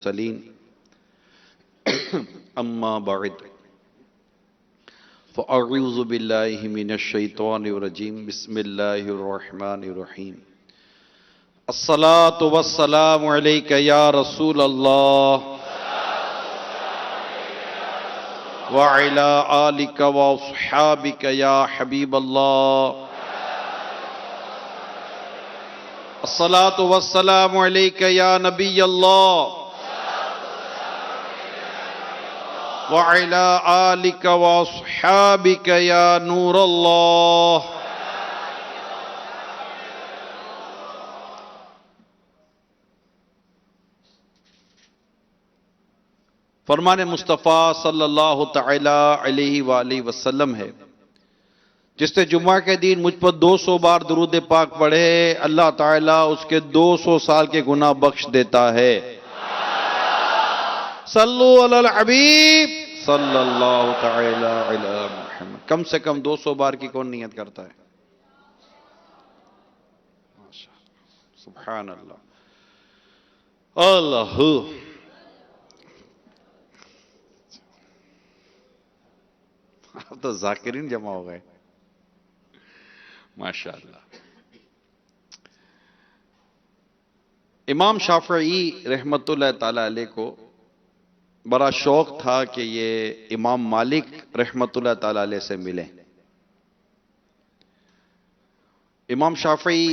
سلیم اما بعد فاعوذ باللہ من الشیطان الرجیم بسم اللہ الرحمن الرحیم الصلاة والسلام علیک یا رسول اللہ وعلی آلک واصحابک یا حبیب اللہ الصلاة والسلام علیک یا نبی اللہ وعلی آلک واصحابک یا نور اللہ۔ فرمان مصطفیٰ صلی اللہ تعالی علیہ وآلہ وسلم ہے، جس نے جمعہ کے دن مجھ پر 200 بار درود پاک پڑھے اللہ تعالیٰ اس کے 200 سال کے گناہ بخش دیتا ہے۔ صلو علی الحبیب صلی اللہ تعالی علی محمد۔ کم سے کم 200 بار کی کون نیت کرتا ہے؟ سبحان اللہ اللہ۔ اب تو ذاکرین جمع ہو گئے ماشاءاللہ۔ امام شافعی رحمت اللہ تعالی علیہ کو بڑا شوق تھا کہ یہ امام مالک رحمت اللہ تعالی علیہ سے ملیں۔ امام شافعی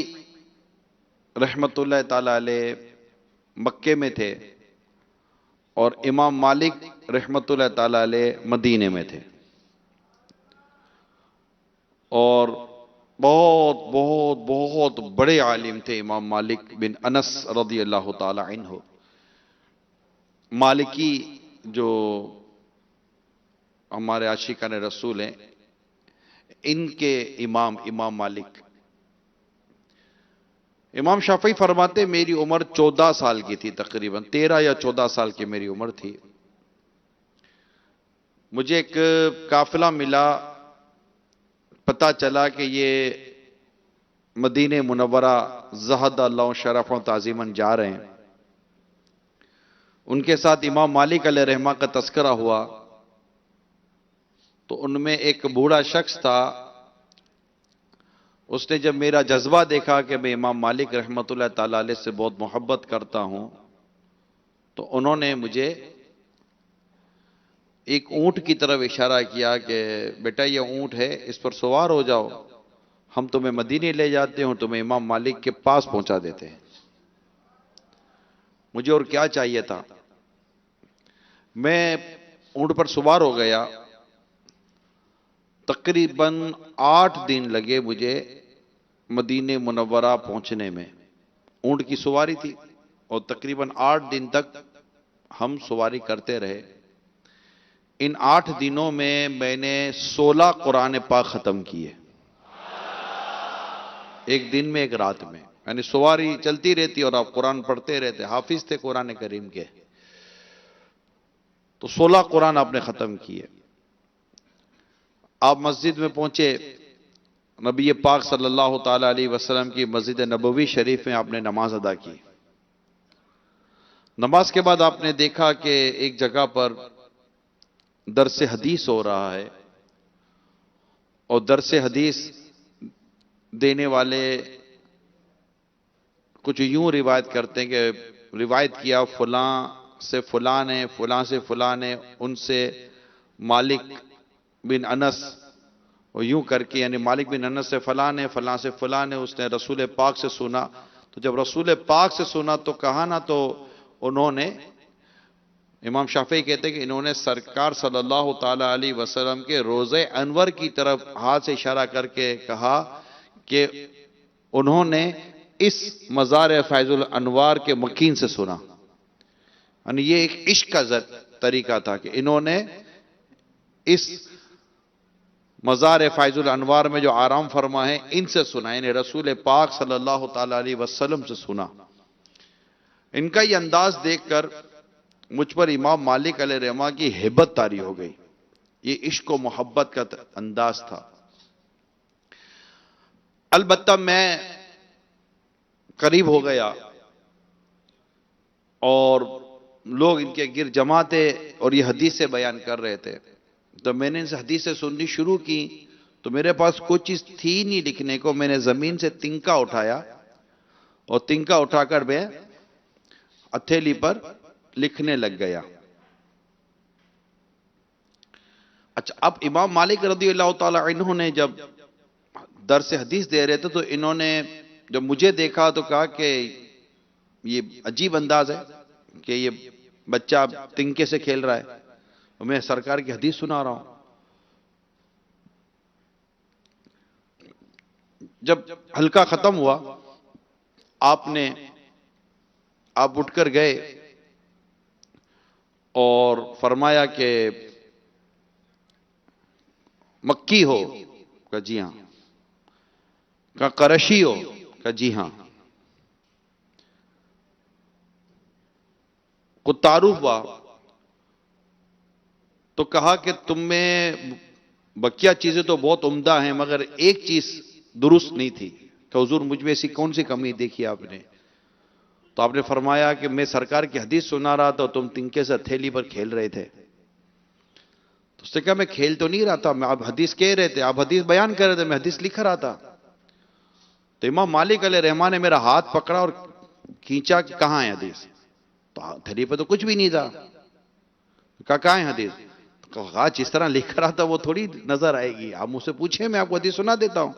رحمت اللہ تعالی علیہ مکے میں تھے اور امام مالک رحمت اللہ تعالی علیہ مدینے میں تھے، اور بہت بہت بہت بڑے عالم تھے امام مالک بن انس رضی اللہ تعالی عنہ۔ مالکی جو ہمارے عاشقان رسول ہیں، ان کے امام مالک۔ امام شافعی فرماتے میری عمر 14 سال کی تھی، تقریباً 13 یا 14 سال کی میری عمر تھی۔ مجھے ایک قافلہ ملا، پتہ چلا کہ یہ مدینہ منورہ زہد اللہ شرف و تعظیماً جا رہے ہیں۔ ان کے ساتھ امام مالک علیہ رحمہ کا تذکرہ ہوا تو ان میں ایک بوڑھا شخص تھا، اس نے جب میرا جذبہ دیکھا کہ میں امام مالک رحمت اللہ تعالی علیہ سے بہت محبت کرتا ہوں، تو انہوں نے مجھے ایک اونٹ کی طرف اشارہ کیا کہ بیٹا یہ اونٹ ہے، اس پر سوار ہو جاؤ، ہم تمہیں مدینے لے جاتے ہیں، تمہیں امام مالک کے پاس پہنچا دیتے ہیں۔ مجھے اور کیا چاہیے تھا، میں اونٹ پر سوار ہو گیا۔ تقریباً 8 دن لگے مجھے مدینہ منورہ پہنچنے میں۔ اونٹ کی سواری تھی اور تقریباً 8 دن تک ہم سواری کرتے رہے۔ ان 8 دنوں میں نے 16 قرآن پاک ختم کیے، ایک دن میں ایک رات میں، یعنی سواری چلتی رہتی اور آپ قرآن پڑھتے رہتے، حافظ تھے قرآن کریم کے۔ تو 16 قرآن آپ نے ختم کیے۔ آپ مسجد میں پہنچے، نبی پاک صلی اللہ تعالی علیہ وسلم کی مسجد نبوی شریف میں آپ نے نماز ادا کی۔ نماز کے بعد آپ نے دیکھا کہ ایک جگہ پر درس حدیث ہو رہا ہے، اور درس حدیث دینے والے کچھ یوں روایت کرتے ہیں کہ روایت کیا فلاں سے فلاں نے، فلاں سے فلاں نے، ان سے مالک بن انس، اور یوں کر کے، یعنی مالک بن انس سے فلاں نے، فلاں سے فلاں نے، اس نے رسول پاک سے سنا۔ تو جب رسول پاک سے سنا تو کہا نا، تو انہوں نے، امام شافعی کہتے ہیں کہ انہوں نے سرکار صلی اللہ تعالی علیہ وسلم کے روضہ انور کی طرف ہاتھ سے اشارہ کر کے کہا کہ انہوں نے اس مزار فیض الانوار کے مکین سے سنا۔ یعنی یہ ایک عشق کا طریقہ تھا کہ انہوں نے اس مزار فیض الانوار میں جو آرام فرما ہے ان سے سنا، یعنی رسول پاک صلی اللہ تعالی علیہ وسلم سے سنا۔ ان کا یہ انداز دیکھ کر مجھ پر امام مالک علیہ رحمہ کی ہیبت طاری ہو گئی۔ یہ عشق و محبت کا انداز تھا۔ البتہ میں قریب ہو گیا اور لوگ ان کے گر جمع تھے اور یہ حدیثیں بیان کر رہے تھے. تو میں نے ان سے حدیثیں سننی شروع کی تو میرے پاس کوئی چیز تھی نہیں لکھنے کو. میں نے زمین سے تنکا اٹھایا اور تنکا اٹھا کر میں ہتھیلی پر لکھنے لگ گیا. اچھا، اب امام مالک رضی اللہ تعالی عنہ نے جب درس حدیث دے رہے تھے تو انہوں نے جب مجھے دیکھا تو کہا کہ یہ عجیب انداز ہے کہ یہ بچہ تنکے سے کھیل رہا ہے، میں سرکار کی حدیث سنا رہا ہوں. جب حلقہ ختم ہوا آپ اٹھ کر گئے اور فرمایا کہ مکی ہو؟ کہا جی ہاں. کہا قرشی ہو؟ کہا جی ہاں. کو تعارف ہوا تو کہا کہ تم میں بقیہ چیزیں تو بہت عمدہ ہیں مگر ایک چیز درست نہیں تھی. کہ حضور مجھ میں ایسی کون سی کمی دیکھی آپ نے؟ تو آپ نے فرمایا کہ میں سرکار کی حدیث سنا رہا تھا تم تنکے سے ہتھیلی پر کھیل رہے تھے. تو اس نے کہا میں کھیل تو نہیں رہا تھا، میں آپ حدیث کہہ رہے تھے، آپ حدیث بیان کر رہے تھے، میں حدیث لکھ رہا تھا. تو امام مالک علیہ رحمہ نے میرا ہاتھ پکڑا اور کھینچا کہ کہاں ہے حدیث؟ تو ہتھیلی پہ تو کچھ بھی نہیں تھا. کہا کہاں ہے حدیث؟ کہا جس طرح لکھ رہا تھا وہ تھوڑی نظر آئے گی، آپ مجھ سے پوچھیں میں آپ کو حدیث سنا دیتا ہوں.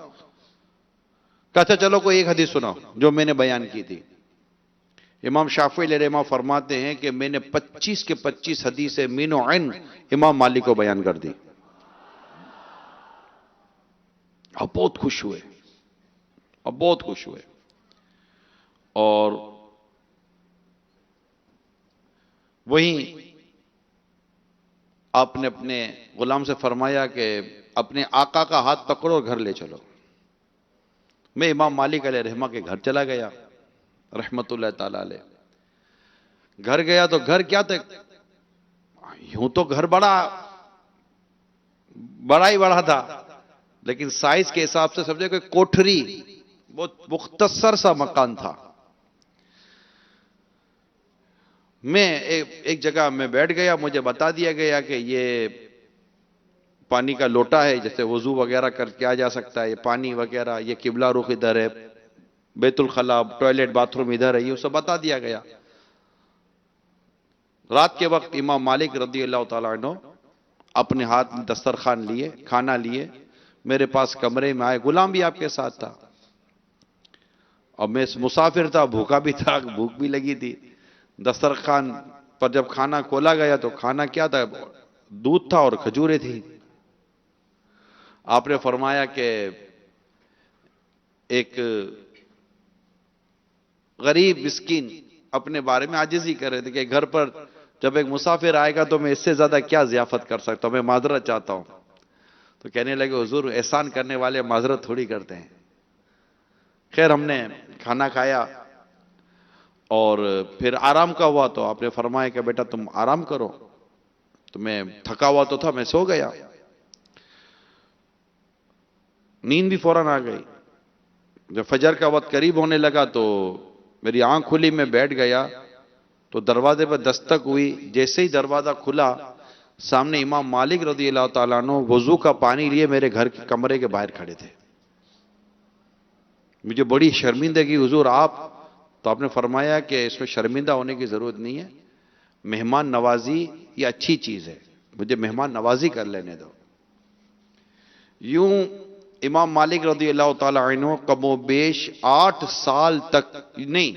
کہا اچھا چلو کوئی ایک حدیث سناؤ جو میں نے بیان کی تھی. امام شافعی علیہ رحمہ فرماتے ہیں کہ میں نے 25 کے 25 حدیثیں مین و عین امام مالک کو بیان کر دی اور بہت خوش ہوئے اور وہیں آپ نے اپنے غلام سے فرمایا کہ اپنے آقا کا ہاتھ پکڑو اور گھر لے چلو. میں امام مالک علیہ رحمہ کے گھر چلا گیا رحمت اللہ تعالی علیہ. گھر گیا تو گھر کیا تھا، یوں تو گھر بڑا ہی بڑا تھا لیکن سائز کے حساب سے سمجھے کہ کوٹھری بہت مختصر سا مکان تھا. میں ایک جگہ میں بیٹھ گیا، مجھے بتا دیا گیا کہ یہ پانی کا لوٹا ہے جیسے وضو وغیرہ کر کیا جا سکتا ہے، یہ پانی وغیرہ، یہ قبلہ رخ ادھر ہے، بیت الخلاء ٹوائلٹ باتھ روم ادھر ہے، یہ سب بتا دیا گیا. رات کے وقت امام مالک رضی اللہ تعالیٰ عنہ اپنے ہاتھ میں دسترخوان لیے، کھانا لیے، میرے پاس کمرے میں آئے. غلام بھی آپ کے ساتھ تھا اور میں مسافر تھا، بھوکا بھی تھا، بھوک بھی لگی تھی. دسترخوان پر جب کھانا کھولا گیا تو کھانا کیا تھا؟ دودھ تھا اور کھجوریں تھی. آپ نے فرمایا کہ ایک غریب مسکین اپنے بارے میں عاجزی کر رہے تھے کہ گھر پر جب ایک مسافر آئے گا تو میں اس سے زیادہ کیا ضیافت کر سکتا ہوں، میں معذرت چاہتا ہوں. تو کہنے لگے حضور احسان کرنے والے معذرت تھوڑی کرتے ہیں. خیر ہم نے کھانا کھایا اور پھر آرام کا ہوا تو آپ نے فرمایا کہ بیٹا تم آرام کرو. تو میں تھکا ہوا تو تھا، میں سو گیا. نیند بھی فوراً آ گئی. جب فجر کا وقت قریب ہونے لگا تو میری آنکھ کھلی، میں بیٹھ گیا تو دروازے پر دستک ہوئی. جیسے ہی دروازہ کھلا سامنے امام مالک رضی اللہ تعالیٰ عنہ وضو کا پانی لیے میرے گھر کے کمرے کے باہر کھڑے تھے. مجھے بڑی شرمندگی، حضور آپ؟ تو آپ نے فرمایا کہ اس میں شرمندہ ہونے کی ضرورت نہیں ہے، مہمان نوازی یہ اچھی چیز ہے، مجھے مہمان نوازی کر لینے دو. یوں امام مالک رضی اللہ تعالی عنہ کم و بیش 8 سال تک نہیں،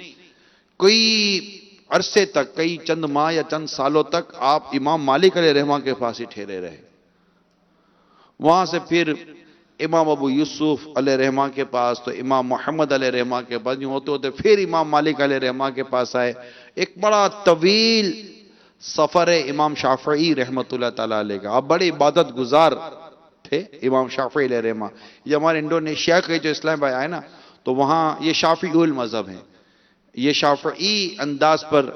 کوئی عرصے تک، کئی چند ماہ یا چند سالوں تک آپ امام مالک علیہ رحمہ کے پاس ہی ٹھہرے رہے. وہاں سے پھر امام ابو یوسف علیہ رحمہ کے پاس، تو امام محمد علیہ رحمہ کے پاس، یوں ہوتے ہوتے پھر امام مالک علیہ رحمہ کے پاس آئے. ایک بڑا طویل سفر ہے امام شافعی رحمت اللہ تعالیٰ علیہ کا. آپ بڑے عبادت گزار تھے امام شافعی علیہ رحمہ. یہ ہمارے انڈونیشیا کے جو اسلام بھائی آئے نا تو وہاں یہ شافعی المذہب ہیں، یہ شافعی انداز پر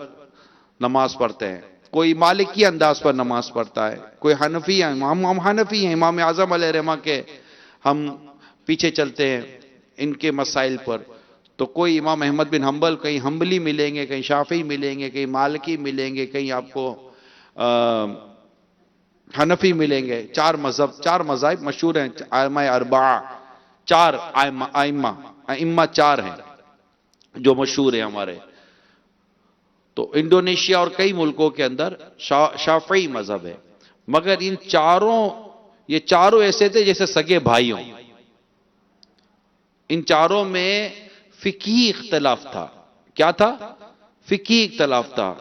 نماز پڑھتے ہیں. کوئی مالکی انداز پر نماز پڑھتا ہے، کوئی حنفی ہیں، ہم حنفی ہیں، امام اعظم علیہ رحمہ کے ہم پیچھے چلتے ہیں ان کے مسائل پر. تو کوئی امام احمد بن حنبل، کہیں حنبلی ملیں گے، کہیں شافعی ملیں گے، کہیں مالکی ملیں گے، کہیں آپ کو حنفی ملیں گے. چار مذاہب مشہور ہیں، ائمہ اربعہ، چار ائمہ چار ہیں جو مشہور ہیں ہمارے. تو انڈونیشیا اور کئی ملکوں کے اندر شافعی مذہب ہے. مگر یہ چاروں ایسے تھے جیسے سگے بھائی ہوں. ان چاروں میں فقہی اختلاف تھا. کیا تھا؟ فقہی اختلاف تھا،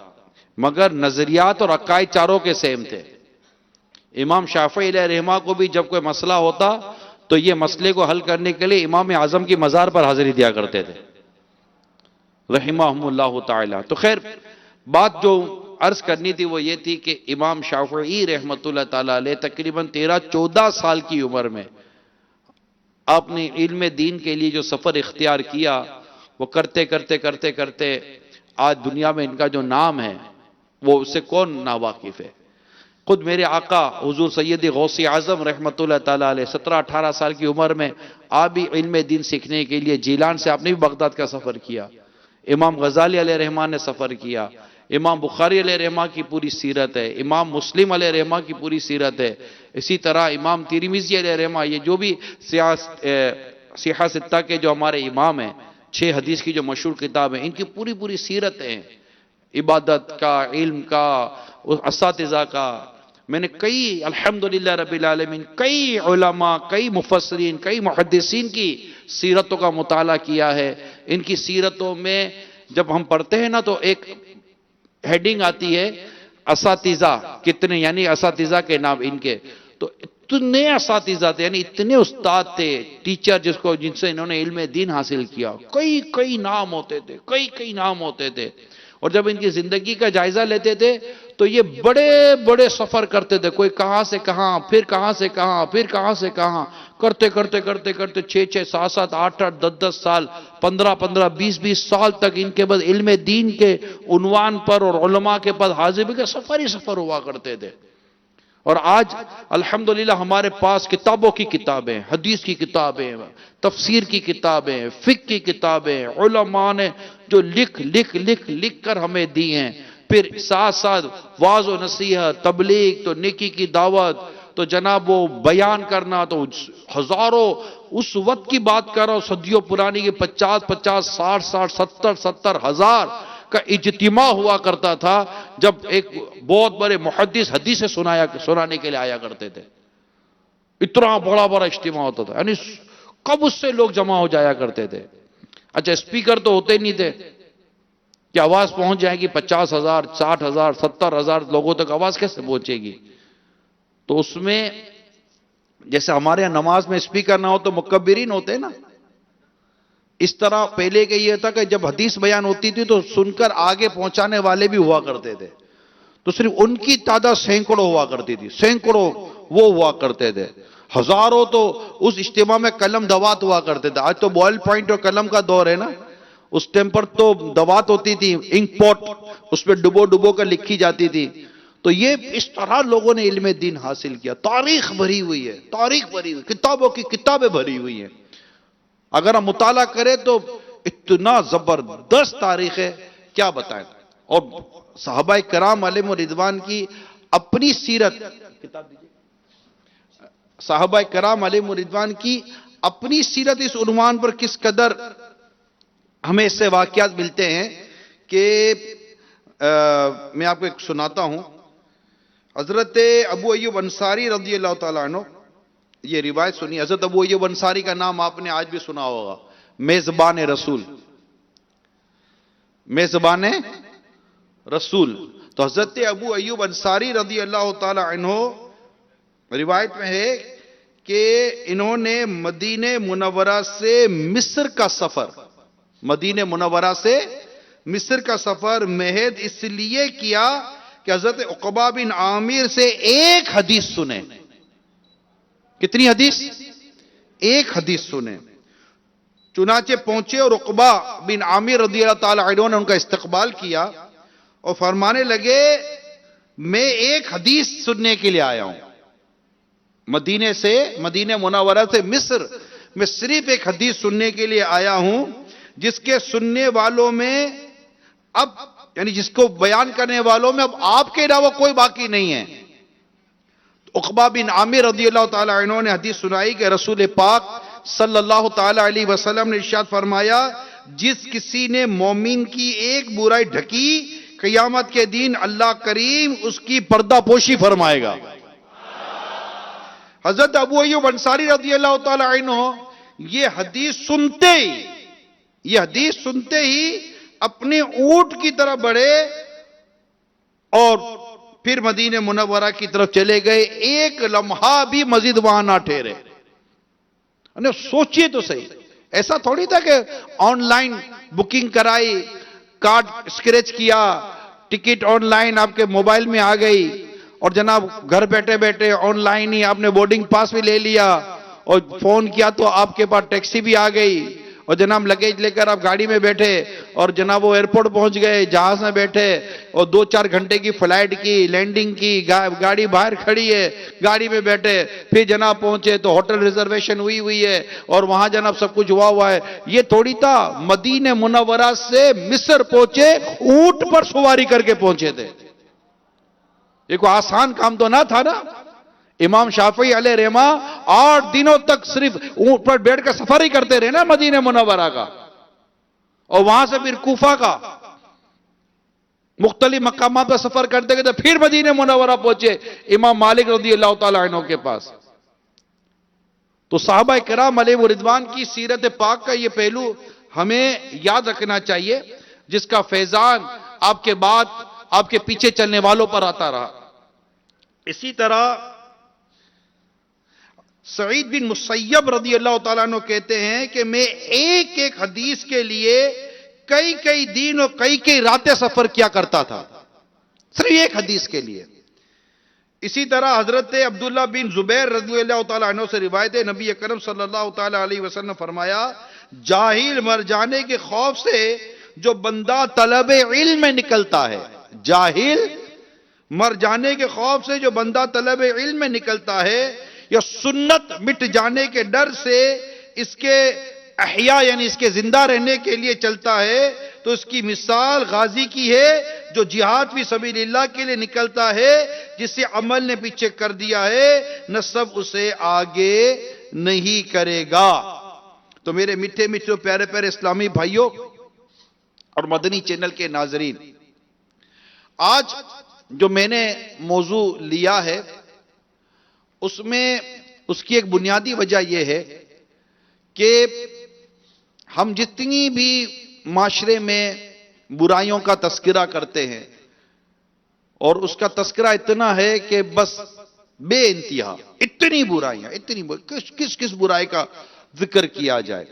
مگر نظریات اور عقائد چاروں کے سیم تھے. امام شافعی علیہ رحمہ کو بھی جب کوئی مسئلہ ہوتا تو یہ مسئلے کو حل کرنے کے لیے امام اعظم کی مزار پر حاضری دیا کرتے تھے رحمہم اللہ تعالی. تو خیر، بات جو عرض کرنی تھی وہ یہ تھی کہ امام شافعی رحمت اللہ تعالی علیہ تقریباً 13-14 سال کی عمر میں آپ نے علم دین کے لیے جو سفر اختیار کیا، وہ کرتے کرتے کرتے کرتے آج دنیا میں ان کا جو نام ہے وہ اس سے کون ناواقف ہے. خود میرے آقا حضور سید غوث اعظم رحمت اللہ تعالی علیہ 17-18 سال کی عمر میں آپ بھی علم دین سیکھنے کے لیے جیلان سے آپ نے بھی بغداد کا سفر کیا. امام غزالی علیہ رحمہ نے سفر کیا. امام بخاری علیہ رحمہ کی پوری سیرت ہے. امام مسلم علیہ رحمہ کی پوری سیرت ہے. اسی طرح امام ترمذی علیہ رحمہ، یہ جو بھی سیحہ ستہ کے جو ہمارے امام ہیں، 6 حدیث کی جو مشہور کتاب ہیں، ان کی پوری سیرت ہیں، عبادت کا، علم کا، اساتذہ کا. میں نے الحمدللہ رب العالمین کئی علماء، کئی مفسرین، کئی محدثین کی سیرتوں کا مطالعہ کیا ہے. ان کی سیرتوں میں جب ہم پڑھتے ہیں نا تو ایک ہیڈنگ آتی ہے اساتذہ کتنے، یعنی اساتذہ کے نام ان کے. تو اتنے اساتذہ تھے، یعنی اتنے استاد تھے، ٹیچر جن سے انہوں نے علم دین حاصل کیا. کئی نام ہوتے تھے، کئی نام ہوتے تھے. اور جب ان کی زندگی کا جائزہ لیتے تھے تو یہ بڑے بڑے سفر کرتے تھے. کوئی کہاں سے کہاں، پھر کہاں سے کہاں، پھر کہاں سے کہاں، کرتے 6-6 7-7 8-8 10-10 سال، 15-15 20-20 سال تک ان کے بعد علم دین کے عنوان پر اور علماء کے پاس حاضر کے سفر ہی سفر ہوا کرتے تھے. اور آج الحمدللہ ہمارے پاس کتابوں کی کتابیں، حدیث کی کتابیں، تفسیر کی کتابیں، فقہ کی کتابیں، علماء نے جو لکھ کر ہمیں دی ہیں. پھر ساتھ ساتھ واعظ و نصیحت، تبلیغ، تو نیکی کی دعوت، تو جناب وہ بیان کرنا، تو ہزاروں، اس وقت کی بات کر رہا ہوں صدیوں پرانی کی 50 60 70 ہزار کا اجتماع ہوا کرتا تھا جب ایک بہت بڑے محدث حدیث سنانے کے لیے آیا کرتے تھے. اتنا بڑا اجتماع ہوتا تھا، یعنی کب اس سے لوگ جمع ہو جایا کرتے تھے. اچھا اسپیکر تو ہوتے نہیں تھے کہ آواز پہنچ جائے گی 50,000 60,000 70,000 لوگوں تک آواز کیسے پہنچے گی. تو اس میں جیسے ہمارے یہاں نماز میں اسپیکر نہ ہو تو مکبرین ہوتے ہیں نا، اس طرح پہلے کے یہ تھا کہ جب حدیث بیان ہوتی تھی تو سن کر آگے پہنچانے والے بھی ہوا کرتے تھے. تو صرف ان کی تعداد سینکڑوں ہوا کرتی تھی، سینکڑوں وہ ہوا کرتے تھے. ہزاروں تو اس اجتماع میں قلم دوات ہوا کرتے تھے. آج تو بوائل پوائنٹ اور قلم کا دور ہے نا، اس ٹائم پر تو دوات ہوتی تھی، انک پوٹ، اس میں ڈبو کر لکھی جاتی تھی. تو یہ اس طرح لوگوں نے علم دین حاصل کیا. تاریخ بھری ہوئی ہے، کتابوں کی کتابیں بھری ہوئی ہیں. اگر ہم مطالعہ کریں تو اتنا زبردست تاریخ ہے کیا بتائیں. اور صحابہ کرام علیہم رضوان کی اپنی سیرت، صحابہ کرام علیہم رضوان کی اپنی سیرت اس عنوان پر کس قدر ہمیں اس سے واقعات ملتے ہیں کہ میں آپ کو ایک سناتا ہوں. حضرت ابو ایوب انصاری رضی اللہ تعالیٰ عنہ، یہ روایت سنی. حضرت ابو ایوب انصاری کا نام آپ نے آج بھی سنا ہوگا، میزبان رسول، میزبان رسول. تو حضرت ابو ایوب انصاری رضی اللہ تعالی عنہ روایت میں ہے کہ انہوں نے مدینہ منورہ سے مصر کا سفر، مدینہ منورہ سے مصر کا سفر محض اس لیے کیا کہ حضرت عقبہ بن عامر سے ایک حدیث سنے. کتنی حدیث؟ ایک حدیث سنے. چنانچہ پہنچے اور عقبہ بن عامر رضی اللہ تعالی عنہ نے ان کا استقبال کیا اور فرمانے لگے میں ایک حدیث سننے کے لیے آیا ہوں. مدینہ منورہ سے مصر میں صرف ایک حدیث سننے کے لیے آیا ہوں جس کے سننے والوں میں اب یعنی جس کو بیان کرنے والوں میں اب آپ کے علاوہ کوئی باقی نہیں ہے. عقبہ بن عامر رضی اللہ تعالی عنہ نے حدیث سنائی کہ رسول پاک صلی اللہ تعالی علیہ وسلم نے ارشاد فرمایا جس کسی نے مومن کی ایک برائی ڈھکی قیامت کے دن اللہ کریم اس کی پردہ پوشی فرمائے گا. حضرت ابو ایوب انصاری رضی اللہ تعالی عنہ یہ حدیث سنتے ہی اپنے اونٹ کی طرف بڑھے اور پھر مدینہ منورہ کی طرف چلے گئے. ایک لمحہ بھی مزید وہاں نہ ٹھہرے. سوچئے تو صحیح, ایسا تھوڑی تھا کہ آن لائن بکنگ کرائی, کارڈ اسکریچ کیا, ٹکٹ آن لائن آپ کے موبائل میں آ گئی اور جناب گھر بیٹھے بیٹھے آن لائن ہی آپ نے بورڈنگ پاس بھی لے لیا اور فون کیا تو آپ کے پاس ٹیکسی بھی آ گئی اور جناب لگیج لے کر آپ گاڑی میں بیٹھے اور جناب وہ ایئرپورٹ پہنچ گئے, جہاز میں بیٹھے اور 2-4 گھنٹے کی فلائٹ کی, لینڈنگ کی, گاڑی باہر کھڑی ہے, گاڑی میں بیٹھے پھر جناب پہنچے تو ہوٹل ریزرویشن ہوئی ہے اور وہاں جناب سب کچھ ہوا ہے. یہ تھوڑی تھا مدینہ منورہ سے مصر پہنچے اونٹ پر سواری کر کے پہنچے تھے. یہ کوئی آسان کام تو نہ تھا نا. امام شافعی علیہ رحمہ 8 دنوں تک صرف اونٹ پر بیٹھ کر سفر ہی کرتے رہے نا مدینہ منورہ کا, اور وہاں سے پھر کوفہ کا مختلف مقامات پر سفر کرتے گئے پھر مدینہ منورہ پہنچے امام مالک رضی اللہ تعالی عنہ کے پاس. تو صحابہ کرام علیہ رضوان کی سیرت پاک کا یہ پہلو ہمیں یاد رکھنا چاہیے جس کا فیضان آپ کے بعد آپ کے پیچھے چلنے والوں پر آتا رہا. اسی طرح سعید بن مسیب رضی اللہ تعالیٰ عنہ کہتے ہیں کہ میں ایک ایک حدیث کے لیے کئی دن اور کئی راتیں سفر کیا کرتا تھا, صرف ایک حدیث کے لیے. اسی طرح حضرت عبداللہ بن زبیر رضی اللہ تعالیٰ عنہ سے روایت ہے, نبی اکرم صلی اللہ تعالیٰ علیہ وسلم نے فرمایا جاہل مر جانے کے خوف سے جو بندہ طلب علم میں نکلتا ہے, جاہل مر جانے کے خوف سے جو بندہ طلب علم میں نکلتا ہے یا سنت مٹ جانے کے ڈر سے اس کے احیاء یعنی اس کے زندہ رہنے کے لیے چلتا ہے, تو اس کی مثال غازی کی ہے جو جہاد فی سبیل اللہ کے لیے نکلتا ہے, جسے عمل نے پیچھے کر دیا ہے نسب اسے آگے نہیں کرے گا. تو میرے میٹھے میٹھے پیارے پیارے اسلامی بھائیوں اور مدنی چینل کے ناظرین, آج جو میں نے موضوع لیا ہے اس میں اس کی ایک بنیادی وجہ یہ ہے کہ ہم جتنی بھی معاشرے میں برائیوں کا تذکرہ کرتے ہیں اور اس کا تذکرہ اتنا ہے کہ بس بے انتہا اتنی برائیاں کس برائی کا ذکر کیا جائے.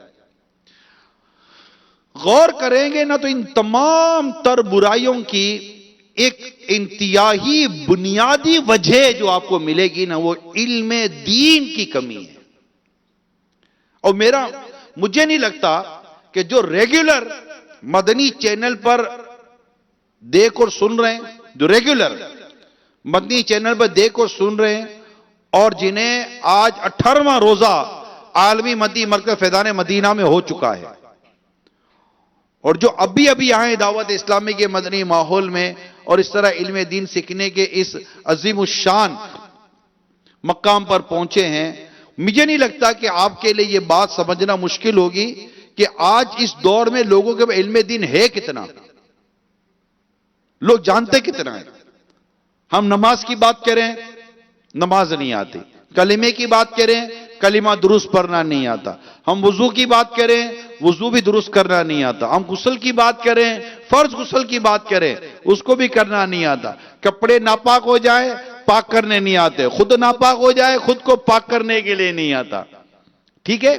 غور کریں گے نا تو ان تمام تر برائیوں کی ایک انتہائی بنیادی وجہ جو آپ کو ملے گی نا وہ علم دین کی کمی ہے. اور مجھے نہیں لگتا کہ جو ریگولر مدنی چینل پر دیکھ اور سن رہے ہیں, جو ریگولر مدنی چینل پر دیکھ اور سن رہے ہیں اور جنہیں آج 18واں روزہ عالمی مدنی مرکز فیضان مدینہ میں ہو چکا ہے اور جو ابھی آئے دعوت اسلامی کے مدنی ماحول میں اور اس طرح علم دین سیکھنے کے اس عظیم الشان مقام پر پہنچے ہیں, مجھے نہیں لگتا کہ آپ کے لیے یہ بات سمجھنا مشکل ہوگی کہ آج اس دور میں لوگوں کے علم دین ہے کتنا, لوگ جانتے کتنا ہے. ہم نماز کی بات کریں نماز نہیں آتی, کلمے کی بات کریں کلمہ درست پڑھنا نہیں آتا, ہم وضو کی بات کریں وضو بھی درست کرنا نہیں آتا, ہم غسل کی بات کریں فرض غسل کی بات کریں اس کو بھی کرنا نہیں آتا, کپڑے ناپاک ہو جائیں پاک کرنے نہیں آتے, خود ناپاک ہو جائے خود کو پاک کرنے کے لیے نہیں آتا. ٹھیک ہے,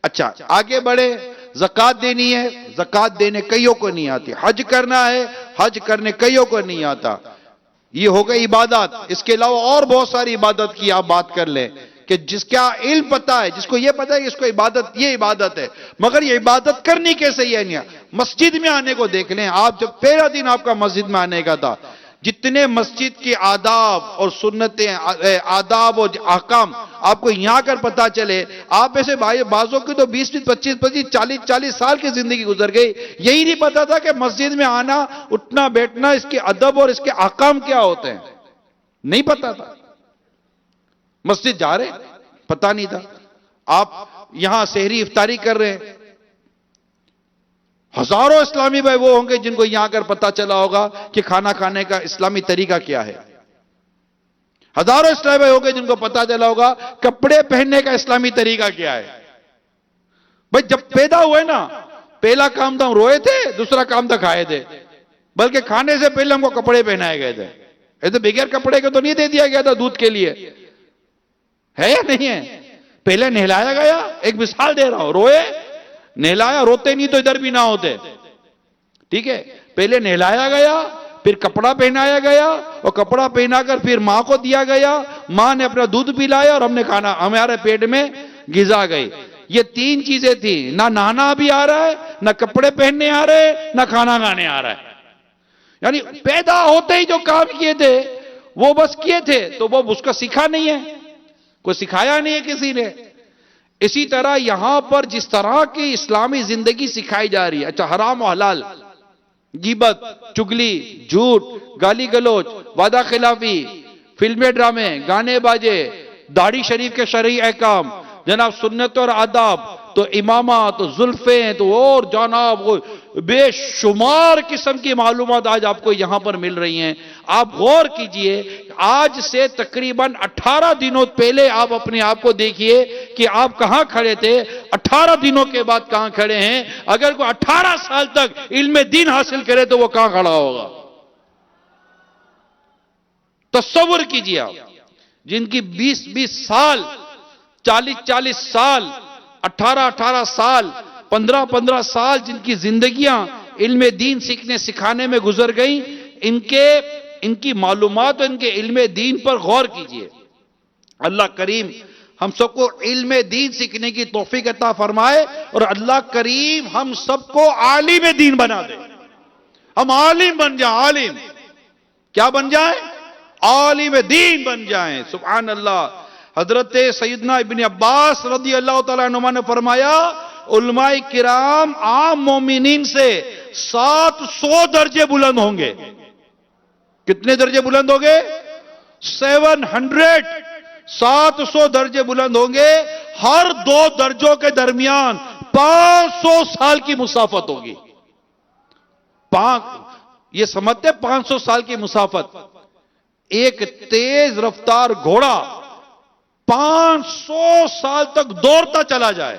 اچھا آگے بڑھے, زکات دینی ہے زکات دینے کئیوں کو نہیں آتی, حج کرنا ہے حج کرنے کئیوں کو نہیں آتا. یہ ہو گئی عبادات. اس کے علاوہ اور بہت ساری عبادت کی آپ بات کر لیں کہ جس کا علم پتا ہے, جس کو یہ پتا ہے کہ اس کو عبادت یہ عبادت ہے, مگر یہ عبادت کرنی کیسے یہ نہیں. مسجد میں آنے کو دیکھ لیں آپ, جب پہلا دن آپ کا مسجد میں آنے کا تھا جتنے مسجد کے آداب اور سنتیں، آداب اور احکام آپ کو یہاں کر پتا چلے، آپ ایسے بعضوں کی تو 20 25 40 سال کی زندگی گزر گئی، یہی نہیں پتا تھا کہ مسجد میں آنا، اٹھنا بیٹھنا، اس کے ادب اور اس کے احکام کیا ہوتے ہیں، نہیں پتا تھا۔ مسجد جا رہے پتا نہیں تھا، آپ یہاں سحری افطاری کر رہے ہیں، ہزاروں اسلامی بھائی وہ ہوں گے جن کو یہاں کر پتا چلا ہوگا کہ کھانا کھانے کا اسلامی طریقہ کیا ہے، ہزاروں اسلامی بھائی ہوں گے جن کو پتا چلا ہوگا کپڑے پہننے کا اسلامی طریقہ کیا ہے۔ بھائی جب پیدا ہوئے نا، پہلا کام تو ہم روئے تھے، دوسرا کام تو کھائے تھے، بلکہ کھانے سے پہلے ہم کو کپڑے پہنائے گئے تھے، ایسے بغیر کپڑے کے تو نہیں دے دیا گیا تھا دودھ کے لیے، ہے یا نہیں ہے؟ پہلے نہلایا گیا، ایک مثال دے رہا ہوں، روئے نہلایا، روتے نہیں تو ادھر بھی نہ ہوتے، ٹھیک ہے، پہلے نہلایا گیا، پھر کپڑا پہنایا گیا، اور کپڑا پہنا کر پھر ماں کو دیا گیا، ماں نے اپنا دودھ پلایا اور ہم نے کھانا، ہمارے پیٹ میں غذا گئی۔ یہ تین چیزیں تھیں، نہ نہانا بھی آ رہا ہے، نہ کپڑے پہننے آ رہے، نہ کھانا کھانے آ رہا ہے، یعنی پیدا ہوتے ہی جو کام کیے تھے وہ بس کیے تھے، تو وہ اس کا سیکھا نہیں ہے، کوئی سکھایا نہیں ہے کسی نے۔ اسی طرح یہاں پر جس طرح کی اسلامی زندگی سکھائی جا رہی ہے، اچھا حرام و حلال، غیبت، چگلی، جھوٹ، گالی گلوچ، وعدہ خلافی، فلمیں، ڈرامے، گانے باجے، داڑھی شریف کے شرعی احکام، جناب سنت اور آداب، تو امامات، تو زلفیں، تو اور جناب بے شمار قسم کی معلومات آج آپ کو یہاں پر مل رہی ہیں۔ آپ غور کیجئے، آج سے تقریباً 18 دنوں پہلے آپ اپنے آپ کو دیکھیے کہ آپ کہاں کھڑے تھے، 18 دنوں کے بعد کہاں کھڑے ہیں۔ اگر کوئی 18 سال تک علم دین حاصل کرے تو وہ کہاں کھڑا ہوگا؟ تصور کیجئے آپ، جن کی 20 سال، 40 سال، 18 سال، 15 سال جن کی زندگیاں علم دین سیکھنے سکھانے میں گزر گئیں، ان کی معلومات اور ان کے علم دین پر غور کیجئے۔ اللہ کریم ہم سب کو علم دین سیکھنے کی توفیق عطا فرمائے، اور اللہ کریم ہم سب کو عالم دین بنا دے، ہم عالم بن جائیں، عالم کیا بن جائیں؟ عالم دین بن جائیں، سبحان اللہ۔ حضرت سیدنا ابن عباس رضی اللہ تعالیٰ عنہما نے فرمایا، علماء کرام عام مومنین سے 700 درجے بلند ہوں گے۔ کتنے درجے بلند ہوں گے؟ 700 درجے بلند ہوں گے۔ ہر 2 درجوں کے درمیان 500 سال کی مسافت ہوگی۔ یہ سمجھتے 500 سال کی مسافت، ایک تیز رفتار گھوڑا 500 سال تک دوڑتا چلا جائے،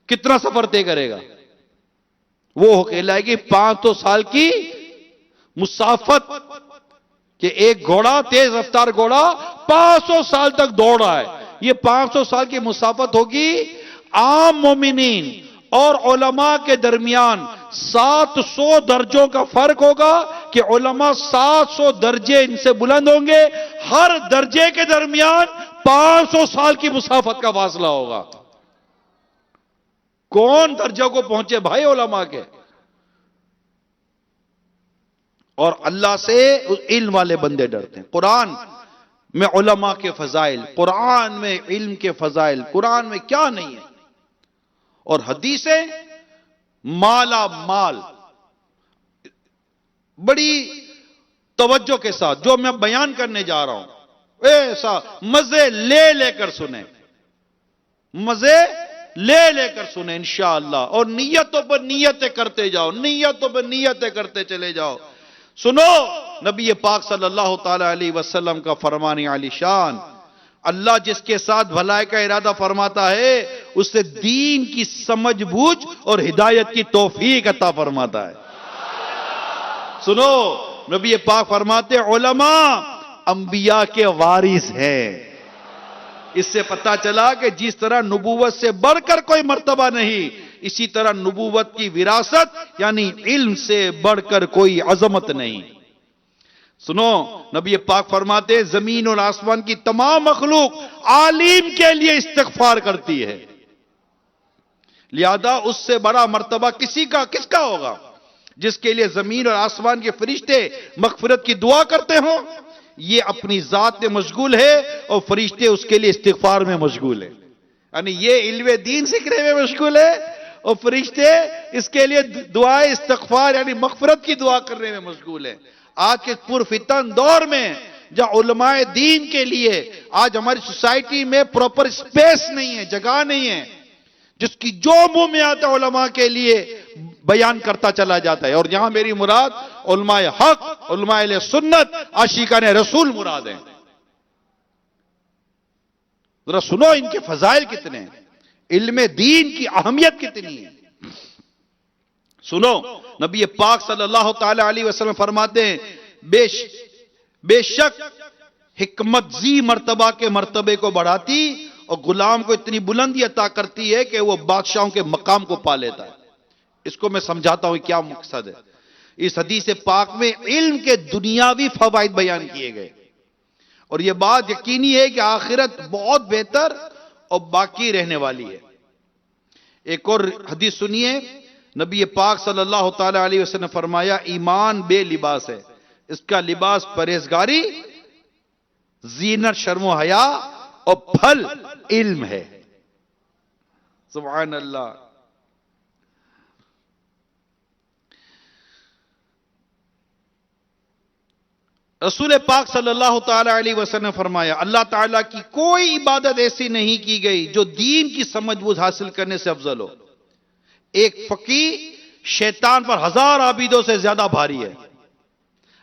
کتنا سفر طے کرے گا؟ وہ کہلائے گی 500 سال کی مسافت، کہ ایک گھوڑا، تیز رفتار گھوڑا 500 سال تک دوڑ رہا ہے۔ یہ 500 سال کی مسافت ہوگی۔ عام مومنین اور علماء کے درمیان 700 درجوں کا فرق ہوگا، کہ علماء 700 درجے ان سے بلند ہوں گے، ہر درجے کے درمیان 500 سال کی مسافت کا فاصلہ ہوگا۔ کون درجوں کو پہنچے بھائی؟ علماء کے۔ اور اللہ سے علم والے بندے ڈرتے ہیں۔ قرآن میں علماء کے فضائل، قرآن میں علم کے فضائل، قرآن میں کیا نہیں ہے، اور حدیثیں مالا مال، بڑی توجہ کے ساتھ جو میں بیان کرنے جا رہا ہوں، ایسا مزے لے لے کر سنیں، مزے لے لے کر سنیں انشاءاللہ، اور نیتوں پر نیتیں کرتے جاؤ، نیتوں پر نیتیں کرتے چلے جاؤ۔ سنو نبی پاک صلی اللہ تعالی علیہ وسلم کا فرمان عالی شان، اللہ جس کے ساتھ بھلائی کا ارادہ فرماتا ہے اسے دین کی سمجھ بوجھ اور ہدایت کی توفیق عطا فرماتا ہے۔ سنو نبی پاک فرماتے علماء انبیاء کے وارث ہیں۔ اس سے پتہ چلا کہ جس طرح نبوت سے بڑھ کر کوئی مرتبہ نہیں، اسی طرح نبوت کی وراثت یعنی علم سے بڑھ کر کوئی عظمت نہیں۔ سنو نبی پاک فرماتے زمین اور آسمان کی تمام مخلوق عالم کے لیے استغفار کرتی ہے، لہذا اس سے بڑا مرتبہ کس کا ہوگا؟ جس کے لیے زمین اور آسمان کے فرشتے مغفرت کی دعا کرتے ہوں، یہ اپنی ذات میں مشغول ہے اور فرشتے اس کے لیے استغفار میں مشغول ہے. یعنی یہ علم دین سیکھنے میں مشغول ہے اور فرشتے اس کے لیے دعائے استغفار یعنی مغفرت کی دعا کرنے میں مشغول ہے. آج کے پرفتن دور میں جہاں علماء دین کے لیے آج ہماری سوسائٹی میں پراپر سپیس نہیں ہے، جگہ نہیں ہے، جس کی جو منہ میں آتا ہے علماء کے لیے بیان کرتا چلا جاتا ہے. اور یہاں میری مراد علماء حق، علماء اہل سنت، عاشقان رسول مراد ہیں. ذرا سنو ان کے فضائل کتنے ہیں، علم دین کی اہمیت کتنی ہے. سنو نبی پاک صلی اللہ تعالی علیہ وسلم فرماتے ہیں بے شک حکمت زی مرتبہ کے مرتبے کو بڑھاتی اور غلام کو اتنی بلندی عطا کرتی ہے کہ وہ بادشاہوں کے مقام کو پا لیتا ہے. اس کو میں سمجھاتا ہوں کیا مقصد ہے. اس حدیث پاک میں علم کے دنیاوی فوائد بیان کیے گئے اور یہ بات یقینی ہے کہ آخرت بہت بہتر اور باقی رہنے والی ہے. ایک اور حدیث سنیے، نبی پاک صلی اللہ تعالی علیہ وسلم نے فرمایا ایمان بے لباس ہے، اس کا لباس پرہیزگاری، زینت شرم و حیا اور پھل علم ہے. سبحان اللہ. رسول پاک صلی اللہ تعالی علیہ وسلم نے فرمایا اللہ تعالیٰ کی کوئی عبادت ایسی نہیں کی گئی جو دین کی سمجھ بوجھ حاصل کرنے سے افضل ہو. ایک فقیہ شیطان پر 1000 عابدوں سے زیادہ بھاری ہے.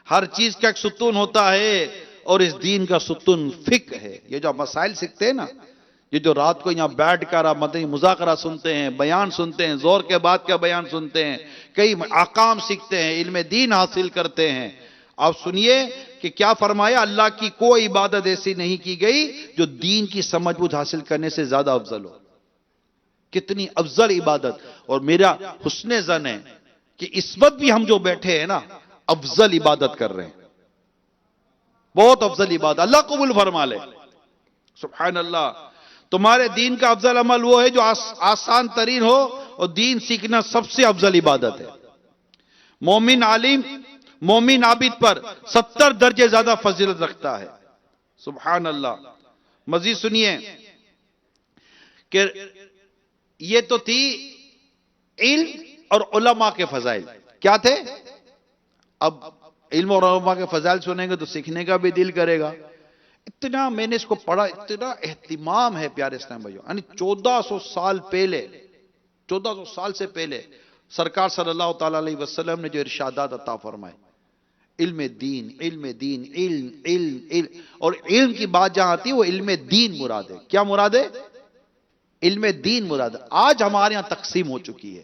ہر چیز کا ایک ستون ہوتا ہے اور اس دین کا ستون فقہ ہے. یہ جو مسائل سیکھتے ہیں نا، یہ جو رات کو یہاں بیٹھ کر آپ مدنی مذاکرہ سنتے ہیں، بیان سنتے ہیں، زور کے بعد کا بیان سنتے ہیں، کئی احکام سیکھتے ہیں، علم دین حاصل کرتے ہیں. آپ سنیے کہ کیا فرمایا، اللہ کی کوئی عبادت ایسی نہیں کی گئی جو دین کی سمجھ بوجھ حاصل کرنے سے زیادہ افضل ہو. کتنی افضل عبادت. اور میرا حسن ظن ہے کہ اس وقت بھی ہم جو بیٹھے ہیں نا افضل عبادت کر رہے ہیں، بہت افضل عبادت. اللہ قبول فرما لے. سبحان اللہ. تمہارے دین کا افضل عمل وہ ہے جو آسان ترین ہو اور دین سیکھنا سب سے افضل عبادت ہے. مومن عالم مومن عابد پر 70 درجے زیادہ فضیلت رکھتا ہے. سبحان اللہ. مزید سنیے کہ یہ تو تھی علم اور علماء کے فضائل. کیا تھے؟ اب علم اور علماء کے فضائل سنیں گے تو سیکھنے کا بھی دل کرے گا. اتنا میں نے اس کو پڑھا، اتنا اہتمام ہے پیارے اسلام بھائیو. یعنی 1400 سال پہلے، 1400 سال سے پہلے سرکار صلی اللہ تعالی علیہ وسلم نے جو ارشادات عطا فرمائے، علم دین علم دین علم علم علم. اور علم کی بات جہاں آتی ہے وہ علم دین مراد ہے. کیا مراد ہے؟ علم دین مراد ہے. آج ہمارے یہاں تقسیم ہو چکی ہے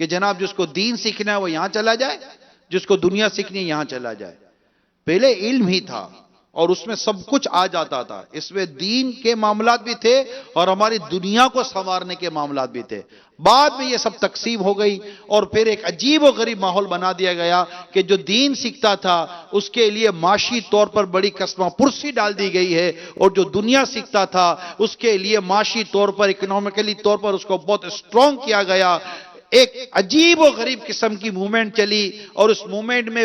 کہ جناب جس کو دین سیکھنا ہے وہ یہاں چلا جائے، جس کو دنیا سیکھنی ہے یہاں چلا جائے. پہلے علم ہی تھا اور اس میں سب کچھ آ جاتا تھا. اس میں دین کے معاملات بھی تھے اور ہماری دنیا کو سنوارنے کے معاملات بھی تھے. بعد میں یہ سب تقسیم ہو گئی اور پھر ایک عجیب و غریب ماحول بنا دیا گیا کہ جو دین سیکھتا تھا اس کے لیے معاشی طور پر بڑی قسمہ پرسی ڈال دی گئی ہے، اور جو دنیا سیکھتا تھا اس کے لیے معاشی طور پر، اکنومیکلی طور پر اس کو بہت اسٹرانگ کیا گیا. ایک عجیب و غریب قسم کی موومنٹ چلی اور اس موومنٹ میں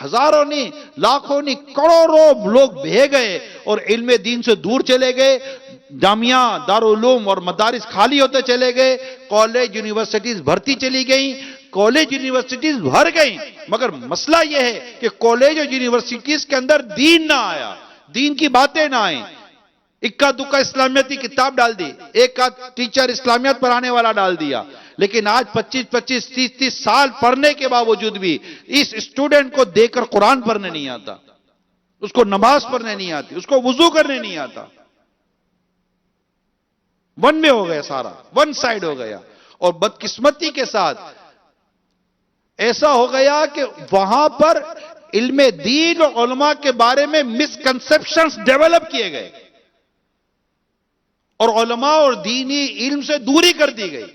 ہزاروں نہیں، لاکھوں نہیں، کروڑوں لوگ بہے گئے اور علم دین سے دور چلے گئے. جامعہ، دارالعلوم اور مدارس خالی ہوتے چلے گئے. کالج یونیورسٹیز بھرتی چلی گئیں، کالج یونیورسٹیز بھر گئیں. مگر مسئلہ یہ ہے کہ کالج اور یونیورسٹیز کے اندر دین نہ آیا، دین کی باتیں نہ آئیں. اکا دکا اسلامیت کی کتاب ڈال دی، ایک آدھ ٹیچر اسلامیت پڑھانے والا ڈال دیا. لیکن آج 25 30 سال پڑھنے کے باوجود بھی اس اسٹوڈنٹ کو دیکھ کر قرآن پڑھنے نہیں آتا، اس کو نماز پڑھنے نہیں آتی، اس کو وضو کرنے نہیں آتا. ون میں ہو گیا، سارا ون سائڈ ہو گیا. اور بدقسمتی کے ساتھ ایسا ہو گیا کہ وہاں پر علم دین اور علماء کے بارے میں مسکنسپشنز ڈیولپ کیے گئے اور علماء اور دینی علم سے دوری کر دی گئی.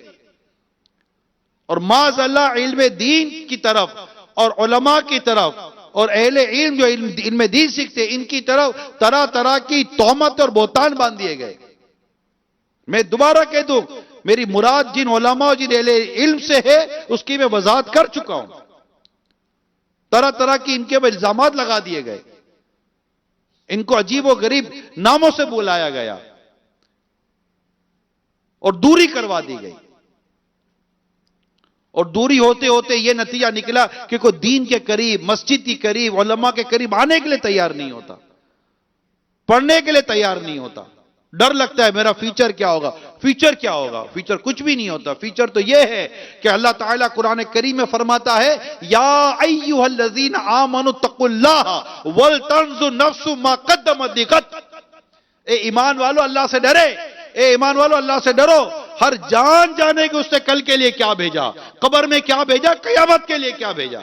اور معاذ اللہ علم دین کی طرف اور علماء کی طرف اور اہل علم جو علم دین سیکھتے ان کی طرف طرح طرح کی تہمت اور بہتان باندھ دیے گئے. میں دوبارہ کہہ دوں، میری مراد جن علماء اور جن اہل علم سے ہے اس کی میں وضاحت کر چکا ہوں. طرح طرح کی ان کے الزامات لگا دیے گئے، ان کو عجیب و غریب ناموں سے بلایا گیا اور دوری کروا دی گئی، اور دوری ہوتے ہوتے یہ نتیجہ نکلا کہ کوئی دین کے قریب، مسجد کے قریب، علماء کے قریب آنے کے لیے تیار نہیں ہوتا، پڑھنے کے لیے تیار نہیں ہوتا، ڈر لگتا ہے میرا فیوچر کیا ہوگا، فیوچر کیا ہوگا، فیوچر کچھ بھی نہیں ہوتا۔ فیوچر تو یہ ہے کہ اللہ تعالیٰ قرآن کریم میں فرماتا ہے یا ایھا الذین آمنوا اتقوا اللہ ولتنظر نفس ما قدمت لغد، اے ایمان والو اللہ سے ڈرے، اے ایمان والو اللہ سے ڈرو، ہر جان جانے کہ اس نے کل کے لیے کیا بھیجا، قبر میں کیا بھیجا، قیامت کے لیے کیا بھیجا۔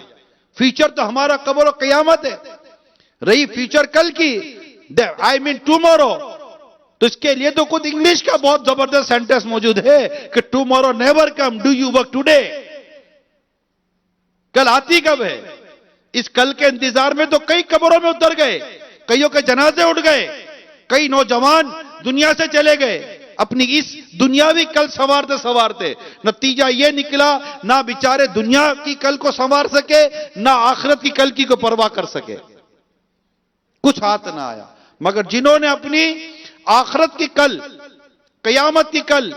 فیوچر تو ہمارا قبر و قیامت ہے، رہی فیوچر کل کی I mean tomorrow، تو اس کے لیے تو خود انگلش کا بہت زبردست سینٹنس موجود ہے کہ tomorrow never come, do you work today, کل آتی کب ہے؟ اس کل کے انتظار میں تو کئی قبروں میں اتر گئے، کئیوں کے جنازے اٹھ گئے، کئی نوجوان دنیا سے چلے گئے اپنی اس دنیاوی کل سنوارتے، نتیجہ یہ نکلا نہ بیچارے دنیا کی کل کو سنوار سکے، نہ آخرت کی کل کی کو پرواہ کر سکے، کچھ ہاتھ نہ آیا۔ مگر جنہوں نے اپنی آخرت کی کل، قیامت کی کل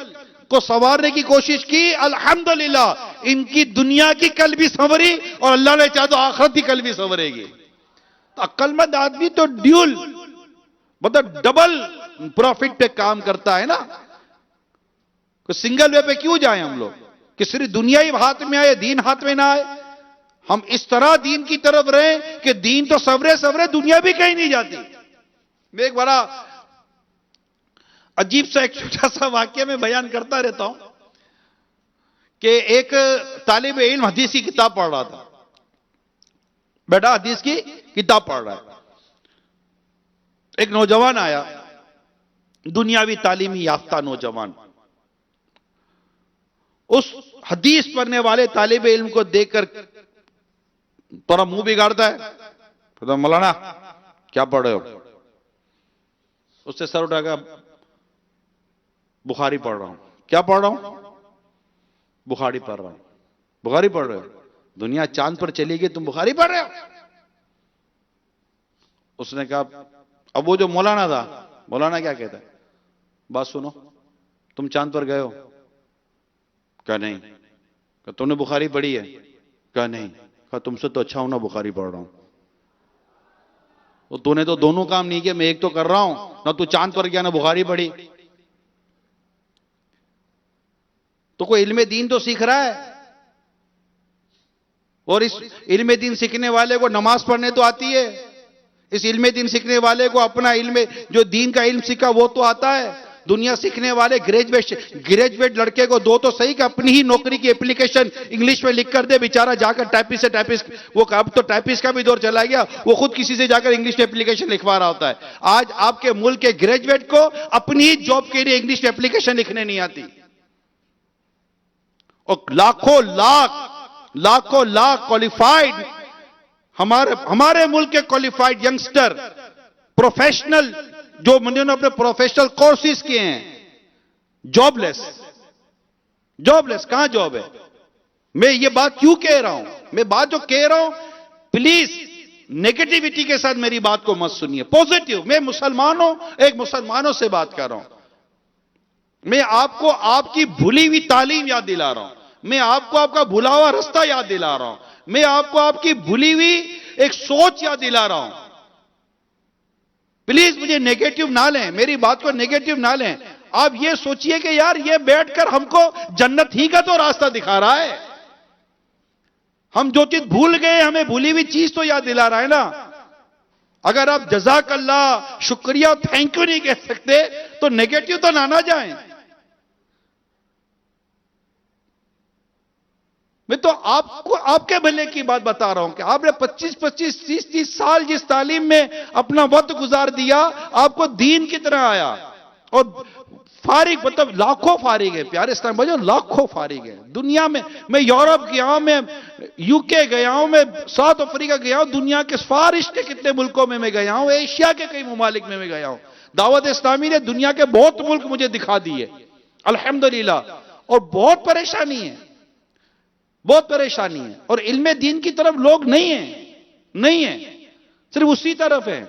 کو سنوارنے کی کوشش کی، الحمدللہ ان کی دنیا کی کل بھی سنوری، اور اللہ نے چاہا تو آخرت کی کل بھی سنورے گی۔ تو عقل مند آدمی تو ڈیول، مطلب ڈبل پروفٹ پہ کام کرتا ہے نا، کہ سنگل وے پہ کیوں جائیں ہم لوگ کہ صرف دنیا ہی ہاتھ میں آئے، دین ہاتھ میں نہ آئے۔ ہم اس طرح دین کی طرف رہیں کہ دین تو سورے دنیا بھی کہیں نہیں جاتی۔ میں ایک بڑا عجیب سا ایک چھوٹا سا واقعہ میں بیان کرتا رہتا ہوں کہ ایک طالب علم حدیث کی کتاب پڑھ رہا تھا، بیٹا حدیث کی کتاب پڑھ رہا ہے، ایک نوجوان آیا، دنیاوی تعلیمی یافتہ نوجوان، اس حدیث پڑھنے والے طالب علم کو دیکھ کر تھوڑا منہ بگاڑتا ہے، مولانا کیا پڑھ رہے ہو؟ اس سے سر اٹھا کر بخاری پڑھ رہا ہوں۔ کیا پڑھ رہا ہوں؟ بخاری پڑھ رہا ہوں۔ بخاری پڑھ رہے ہو؟ دنیا چاند پر چلی گئی، تم بخاری پڑھ رہے ہو؟ اس نے کہا اب وہ جو مولانا تھا، مولانا کیا کہتا ہے، بات سنو، تم چاند پر گئے ہو؟ کہا نہیں۔ کہا تم نے بخاری پڑھی ہے؟ کہا نہیں۔ کہا تم سے تو اچھا ہوں نا، بخاری پڑھ رہا ہوں۔ تو نے تو دونوں کام نہیں کیا، میں ایک تو کر رہا ہوں، نہ تو چاند پر گیا نہ بخاری پڑھی، تو کوئی علم دین تو سیکھ رہا ہے، اور اس علم دین سیکھنے والے کو نماز پڑھنے تو آتی ہے، اس علم دین سیکھنے والے کو اپنا علم جو دین کا علم سیکھا وہ تو آتا ہے۔ دنیا سیکھنے والے گریجویٹ لڑکے کو دو تو صحیح کہ اپنی ہی نوکری کی اپلیکیشن انگلش میں لکھ کر دے، بیچارہ جا کر ٹائپسٹ سے ٹائپسٹ، وہ اب تو ٹائپسٹ کا بھی دور چلا گیا، وہ خود کسی سے جا کر انگلش میں اپلیکیشن لکھوا رہا ہوتا ہے۔ آج آپ کے ملک کے گریجویٹ کو اپنی ہی جاب کے لیے انگلش میں اپلیکیشن لکھنے نہیں آتی، اور لاکھوں لاکھ کوالیفائڈ ہمارے ملک کے کوالیفائڈ ینگسٹر، پروفیشنل جو انہوں نے اپنے پروفیشنل کورسز کیے ہیں، جاب لیس، کہاں جاب ہے؟ میں یہ بات کیوں کہہ رہا ہوں؟ میں بات جو کہہ رہا ہوں پلیز نیگیٹیوٹی کے ساتھ میری بات کو مت سنیے، پوزیٹیو، میں مسلمان ہوں، ایک مسلمانوں سے بات کر رہا ہوں، میں آپ کو آپ کی بھولی ہوئی تعلیم یاد دلا رہا ہوں، میں آپ کو آپ کا بھولا ہوا رستہ یاد دلا رہا ہوں، میں آپ کو آپ کی بھولی ہوئی ایک سوچ یاد دلا رہا ہوں۔ پلیز مجھے نیگیٹو نہ لیں، میری بات کو نیگیٹو نہ لیں۔ آپ یہ سوچئے کہ یار یہ بیٹھ کر ہم کو جنت ہی کا تو راستہ دکھا رہا ہے، ہم جو چیز بھول گئے ہمیں بھولی ہوئی چیز تو یاد دلا رہا ہے نا۔ اگر آپ جزاک اللہ، شکریہ، تھینک یو نہیں کہہ سکتے تو نیگیٹو تو نہ جائیں۔ میں تو آپ کو آپ کے بھلے کی بات بتا رہا ہوں کہ آپ نے 25 30 سال جس تعلیم میں اپنا وقت گزار دیا، آپ کو دین کی طرح آیا، اور فارغ، مطلب لاکھوں فارغ ہے، پیارے اسلام بھائیو، لاکھوں فارغ ہے دنیا میں یورپ گیا ہوں، میں یو کے گیا ہوں، میں ساؤتھ افریقہ گیا ہوں، دنیا کے فارش کے کتنے ملکوں میں گیا ہوں، ایشیا کے کئی ممالک میں گیا ہوں۔ دعوت اسلامی نے دنیا کے بہت ملک مجھے دکھا دیے الحمدللہ، اور بہت پریشانی ہے، اور علم دین کی طرف لوگ نہیں ہیں۔ نہیں ہے، صرف اسی طرف ہے،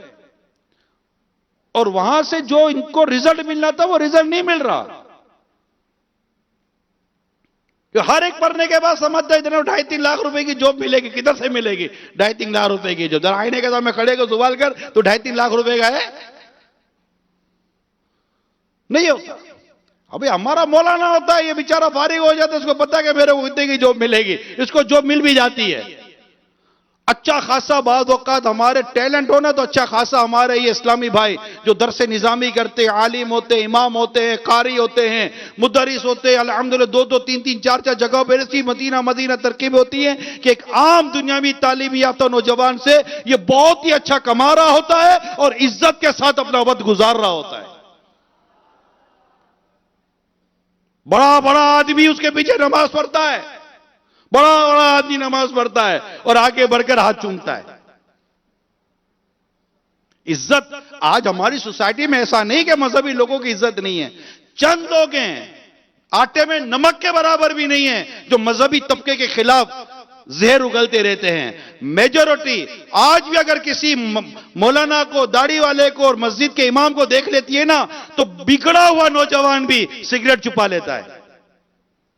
اور وہاں سے جو ان کو رزلٹ ملنا تھا وہ رزلٹ نہیں مل رہا. کہ ہر ایک پڑھنے کے بعد سمجھتا ہے اتنے 2.5-3 لاکھ روپے کی جاب ملے گی. کدھر سے ملے گی 2.5-3 لاکھ روپے کی جاب؟ ذرا آئینے کے سامنے کھڑے کو سوال کر تو 2.5-3 لاکھ روپے کا ہے؟ نہیں ہوتا. ابھی ہمارا مولانا ہوتا ہے، یہ بیچارہ فارغ ہو جاتا ہے، اس کو پتا کہ میرے کو اتنے کی جاب ملے گی، اس کو جاب مل بھی جاتی ہے. اچھا خاصا بعض اوقات ہمارے ٹیلنٹ ہونا تو اچھا خاصا ہمارے یہ اسلامی بھائی جو درس نظامی کرتے، عالم ہوتے، امام ہوتے ہیں، قاری ہوتے ہیں، مدرس ہوتے ہیں، الحمدللہ 2-2 3-3 4-4 جگہوں پہ ایسی مدینہ ترکیب ہوتی ہے کہ ایک عام دنیاوی تعلیمی یافتہ نوجوان سے یہ بہت ہی اچھا کما رہا ہوتا ہے اور عزت کے ساتھ اپنا وقت گزار رہا ہوتا ہے. بڑا بڑا آدمی اس کے پیچھے نماز پڑھتا ہے، بڑا بڑا آدمی نماز پڑھتا ہے اور آگے بڑھ کر ہاتھ چومتا ہے. عزت آج ہماری سوسائٹی میں ایسا نہیں کہ مذہبی لوگوں کی عزت نہیں ہے، چند لوگ ہیں، آٹے میں نمک کے برابر بھی نہیں ہے، جو مذہبی طبقے کے خلاف زہر اگلتے رہتے ہیں. میجورٹی آج بھی اگر کسی مولانا کو، داڑھی والے کو اور مسجد کے امام کو دیکھ لیتی ہے نا تو بگڑا ہوا نوجوان بھی سگریٹ چھپا لیتا ہے.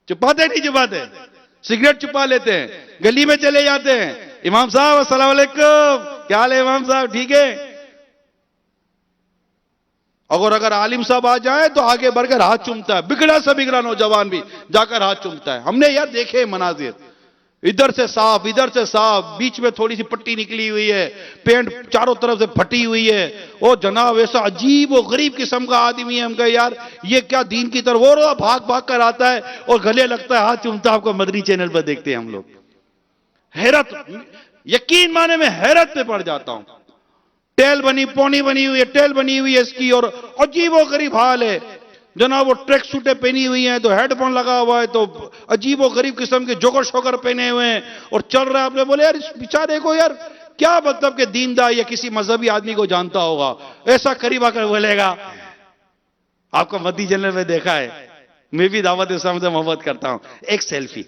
چھپاتے نہیں چھپاتے؟ سگریٹ چھپا لیتے ہیں، گلی میں چلے جاتے ہیں، امام صاحب السلام علیکم، کیا حال ہے امام صاحب، ٹھیک ہے؟ اگر عالم صاحب آ جائیں تو آگے بڑھ کر ہاتھ چومتا ہے. بگڑا سا بگڑا نوجوان بھی جا کر ہاتھ چومتا ہے. ہم نے یار دیکھے مناظر، ادھر سے صاف، ادھر سے صاف، بیچ میں تھوڑی سی پٹی نکلی ہوئی ہے، پینٹ چاروں طرف سے پھٹی ہوئی ہے. او جناب ایسا عجیب و غریب قسم کا آدمی ہے. ہم کہے یار یہ کیا دین کی طرف، وہ بھاگ کر آتا ہے اور گلے لگتا ہے، ہاتھ چومتا ہے. آپ کو مدنی چینل پر دیکھتے ہیں ہم لوگ. حیرت، یقین مانے میں حیرت پہ پڑ جاتا ہوں. ٹیل پونی بنی ہوئی ہے، ٹیل بنی ہوئی ہے اس کی، اور عجیب و غریب حال ہے جناب. وہ ٹریک سوٹیں پہنی ہوئی ہیں تو ہیڈ فون لگا ہوا ہے، تو عجیب و غریب قسم کے جوگر شوگر پہنے ہوئے ہیں اور چل رہا ہے. آپ نے بولے یار اس بیچارے کو یار کیا مطلب کہ دیندار یا کسی مذہبی آدمی کو جانتا ہوگا، ایسا قریب آ کر بولے گا. آپ کو مدنی چینل میں دیکھا ہے، میں بھی دعوت اسلام سے محبت کرتا ہوں. ایک سیلفی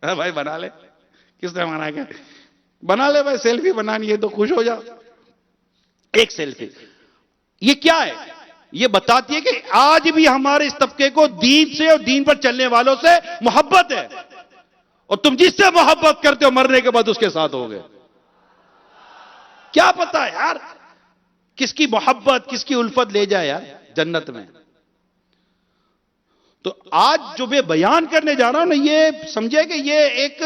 بھائی بنا لے، کس نے مانا کہ بنا لے بھائی، سیلفی بنانی ہے تو خوش ہو جا. ایک سیلفی یہ کیا ہے؟ یہ بتاتی ہے کہ آج بھی ہمارے اس طبقے کو دین سے اور دین پر چلنے والوں سے محبت ہے، اور تم جس سے محبت کرتے ہو مرنے کے بعد اس کے ساتھ ہوگے. کیا پتا یار کس کی محبت، کس کی الفت لے جائے یار جنت میں. تو آج جو میں بیان کرنے جا رہا ہوں نا، یہ سمجھے کہ یہ ایک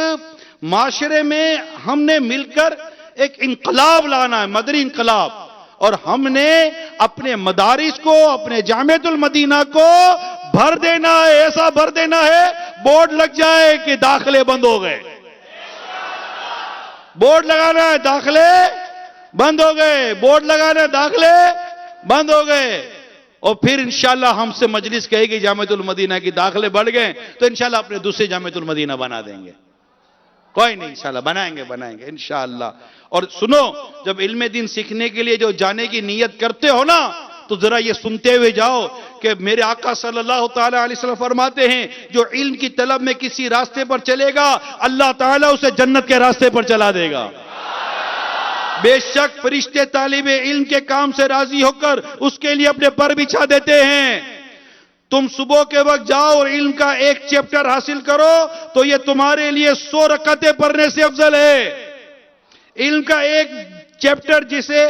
معاشرے میں ہم نے مل کر ایک انقلاب لانا ہے، مدنی انقلاب. اور ہم نے اپنے مدارس کو، اپنے جامعۃ المدینہ کو بھر دینا ہے، ایسا بھر دینا ہے بورڈ لگ جائے کہ داخلے بند ہو گئے. بورڈ لگانا ہے داخلے بند ہو گئے، بورڈ لگانا ہے داخلے بند ہو گئے. اور پھر انشاءاللہ ہم سے مجلس کہے گی جامعۃ المدینہ کی داخلے بڑھ گئے تو انشاءاللہ اپنے دوسرے جامعۃ المدینہ بنا دیں گے. کوئی نہیں، انشاءاللہ بنائیں گے انشاءاللہ. اور سنو، جب علم دین سیکھنے کے لیے جو جانے کی نیت کرتے ہو نا تو ذرا یہ سنتے ہوئے جاؤ کہ میرے آقا صلی اللہ تعالی علیہ وسلم فرماتے ہیں جو علم کی طلب میں کسی راستے پر چلے گا اللہ تعالیٰ اسے جنت کے راستے پر چلا دے گا. بے شک فرشتے طالب علم کے کام سے راضی ہو کر اس کے لیے اپنے پر بچھا دیتے ہیں. تم صبح کے وقت جاؤ اور علم کا ایک چیپٹر حاصل کرو تو یہ تمہارے لیے 100 رکعتیں پڑھنے سے افضل ہے. علم کا ایک چیپٹر جسے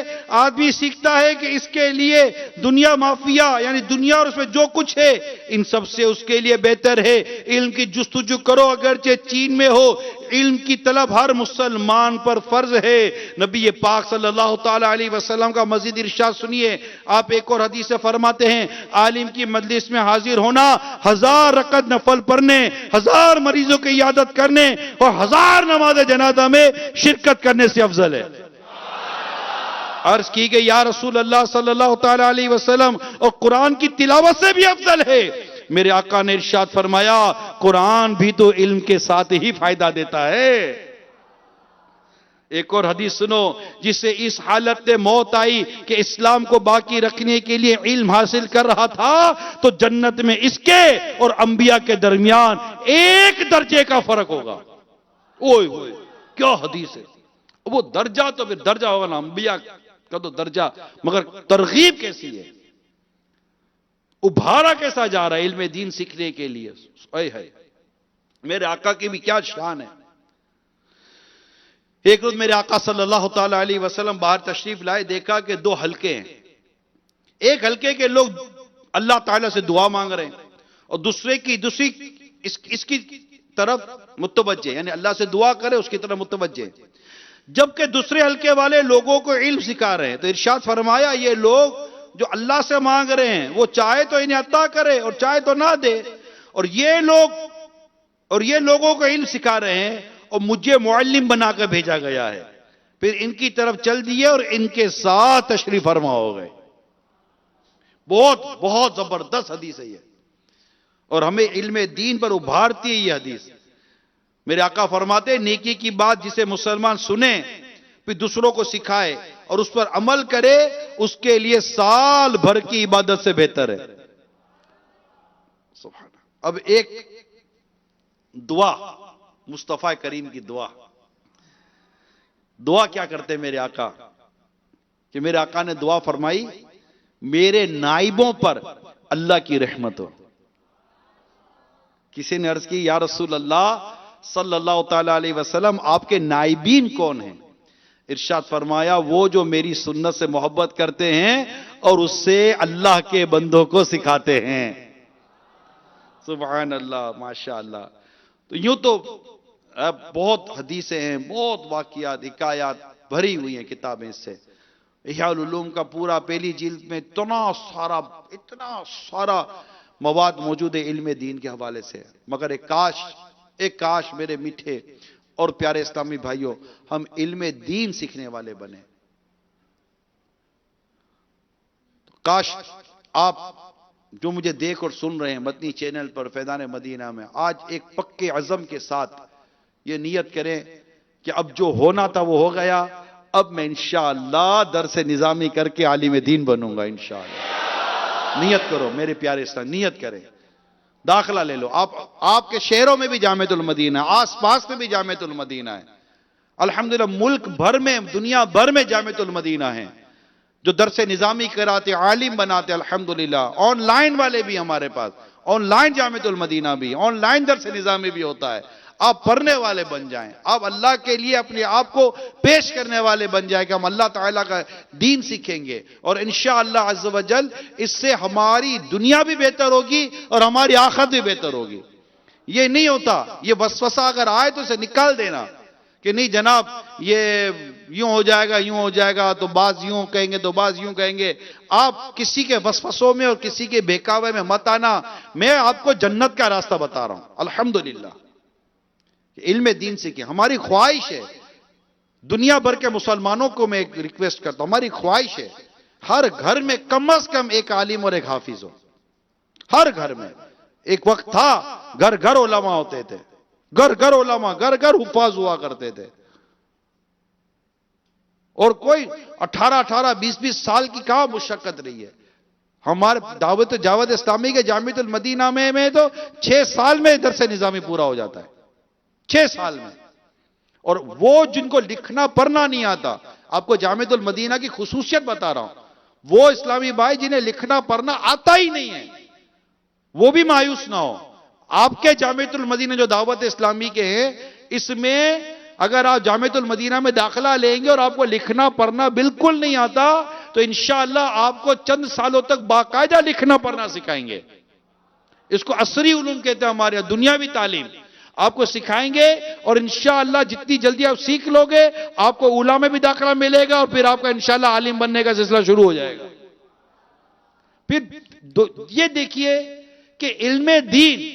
آدمی سیکھتا ہے کہ اس کے لیے دنیا مافیا یعنی دنیا اور اس میں جو کچھ ہے ان سب سے اس کے لیے بہتر ہے علم کی جستجو کرو اگرچہ چین میں ہو. علم کی طلب ہر مسلمان پر فرض ہے. نبی پاک صلی اللہ تعالی علیہ وسلم کا مزید ارشاد سنیے. آپ ایک اور حدیث سے فرماتے ہیں عالم کی مجلس میں حاضر ہونا 1000 رکعت نفل پڑھنے، 1000 مریضوں کی عیادت کرنے اور 1000 نماز جنازہ میں شرکت کرنے سے افضل ہے. عرض کی کہ یا رسول اللہ صلی اللہ تعالی علیہ وسلم اور قرآن کی تلاوت سے بھی افضل ہے. میرے آقا نے ارشاد فرمایا قرآن بھی تو علم کے ساتھ ہی فائدہ دیتا ہے. ایک اور حدیث سنو جس سے اس حالت میں موت آئی کہ اسلام کو باقی رکھنے کے لیے علم حاصل کر رہا تھا تو جنت میں اس کے اور انبیاء کے درمیان 1 درجے کا فرق ہوگا. اوئے ہوئے کیا حدیث ہے. وہ درجہ تو پھر درجہ ہوگا نا، انبیاء کا تو درجہ، مگر ترغیب کیسی ہے، ابھارا کیسا جا رہا ہے علم دین سیکھنے کے لیے. اے ہے میرے آقا کی بھی کیا شان ہے. ایک روز میرے آقا صلی اللہ تعالی علیہ وسلم باہر تشریف لائے، دیکھا کہ دو حلقے ہیں. ایک حلقے کے لوگ اللہ تعالیٰ سے دعا مانگ رہے ہیں اور دوسری اس کی طرف متوجہ، یعنی اللہ سے دعا کرے اس کی طرف متوجہ. جبکہ دوسرے حلقے والے لوگوں کو علم سکھا رہے ہیں. تو ارشاد فرمایا یہ لوگ جو اللہ سے مانگ رہے ہیں وہ چاہے تو انہیں عطا کرے اور چاہے تو نہ دے، اور یہ لوگوں کو علم سکھا رہے ہیں اور مجھے معلم بنا کر بھیجا گیا ہے. پھر ان کی طرف چل دیے اور ان کے ساتھ تشریف فرما ہو گئے. بہت بہت زبردست حدیث ہے یہ، اور ہمیں علم دین پر ابھارتی ہے یہ حدیث. میرے آقا فرماتے نیکی کی بات جسے مسلمان سنے پھر دوسروں کو سکھائے اور اس پر عمل کرے، اس کے لیے سال بھر کی عبادت سے بہتر ہے. سبحان اللہ. اب ایک دعا، مصطفیٰ کریم کی دعا کیا کرتے میرے آقا، کہ میرے آقا نے دعا فرمائی میرے نائبوں پر اللہ کی رحمت ہو. کسی نے عرض کی یا رسول اللہ صلی اللہ تعالی علیہ وسلم آپ کے نائبین کون ہیں؟ ارشاد فرمایا وہ جو میری سنت سے محبت کرتے ہیں اور اس سے اللہ کے بندوں کو سکھاتے ہیں. سبحان اللہ، ماشاء اللہ. تو یوں تو بہت حدیثیں ہیں، بہت واقعات، حکایات بھری ہوئی ہیں کتابیں اس سے. احیاء العلوم کا پورا پہلی جلد میں اتنا سارا مواد موجود ہے علم دین کے حوالے سے. مگر ایک کاش میرے میٹھے اور پیارے اسلامی بھائیوں ہم علم دین سیکھنے والے بنے. کاش آپ جو مجھے دیکھ اور سن رہے ہیں مدنی چینل پر فیضان مدینہ میں، آج ایک پکے عزم کے ساتھ یہ نیت کریں کہ اب جو ہونا تھا وہ ہو گیا، اب میں انشاءاللہ درس نظامی کر کے عالم دین بنوں گا انشاءاللہ. نیت کرو میرے پیارے اسلام، نیت کریں. داخلہ لے لو. آپ کے شہروں میں بھی جامعۃ المدینہ، آس پاس میں بھی جامعۃ المدینہ ہے. الحمدللہ ملک بھر میں، دنیا بھر میں جامعۃ المدینہ ہیں جو درس نظامی کراتے، عالم بناتے. الحمدللہ آن لائن والے بھی ہمارے پاس، آن لائن جامعۃ المدینہ بھی، آن لائن درس نظامی بھی ہوتا ہے. آپ پڑھنے والے بن جائیں، آپ اللہ کے لیے اپنے آپ کو پیش کرنے والے بن جائیں کہ ہم اللہ تعالیٰ کا دین سیکھیں گے، اور انشاءاللہ عز و جل اس سے ہماری دنیا بھی بہتر ہوگی اور ہماری آخرت بھی بہتر ہوگی. یہ نہیں ہوتا، یہ وسوسہ اگر آئے تو اسے نکال دینا کہ نہیں جناب یہ یوں ہو جائے گا تو بعض یوں کہیں گے تو بعض یوں کہیں گے. آپ کسی کے وسوسوں میں اور کسی کے بہکاوے میں مت آنا. میں آپ کو جنت کا راستہ بتا رہا ہوں. الحمدللہ علم دین سے کہ ہماری خواہش ہے، دنیا بھر کے مسلمانوں کو میں ایک ریکویسٹ کرتا ہوں، ہماری خواہش ہے ہر گھر میں کم از کم ایک عالم اور ایک حافظ ہو. ہر گھر میں. ایک وقت تھا گھر گھر علماء ہوتے تھے، گھر گھر علماء، گھر گھر حفاظ ہوا کرتے تھے، اور کوئی 18 20 سال کی کہاں مشقت رہی ہے. ہمارے دعوت جاوید اسلامی کے جامعۃ المدینہ میں تو 6 سال میں درس نظامی پورا ہو جاتا ہے، 6 سال میں. اور وہ جن کو لکھنا پڑھنا نہیں آتا، آپ کو جامعۃ المدینہ کی خصوصیت بتا رہا ہوں، وہ اسلامی بھائی جنہیں لکھنا پڑھنا آتا ہی نہیں ہے وہ بھی مایوس نہ ہو. آپ کے جامعۃ المدینہ جو دعوت اسلامی کے ہیں، اس میں اگر آپ جامعۃ المدینہ میں داخلہ لیں گے اور آپ کو لکھنا پڑھنا بالکل نہیں آتا تو انشاءاللہ آپ کو چند سالوں تک باقاعدہ لکھنا پڑھنا سکھائیں گے. اس کو عصری علوم کہتے ہیں ہمارے یہاں، دنیاوی تعلیم آپ کو سکھائیں گے، اور انشاءاللہ جتنی جلدی آپ سیکھ لو گے آپ کو اولیاء میں بھی داخلہ ملے گا، اور پھر آپ کا انشاءاللہ عالم بننے کا سلسلہ شروع ہو جائے گا. پھر یہ دیکھیے کہ علم دین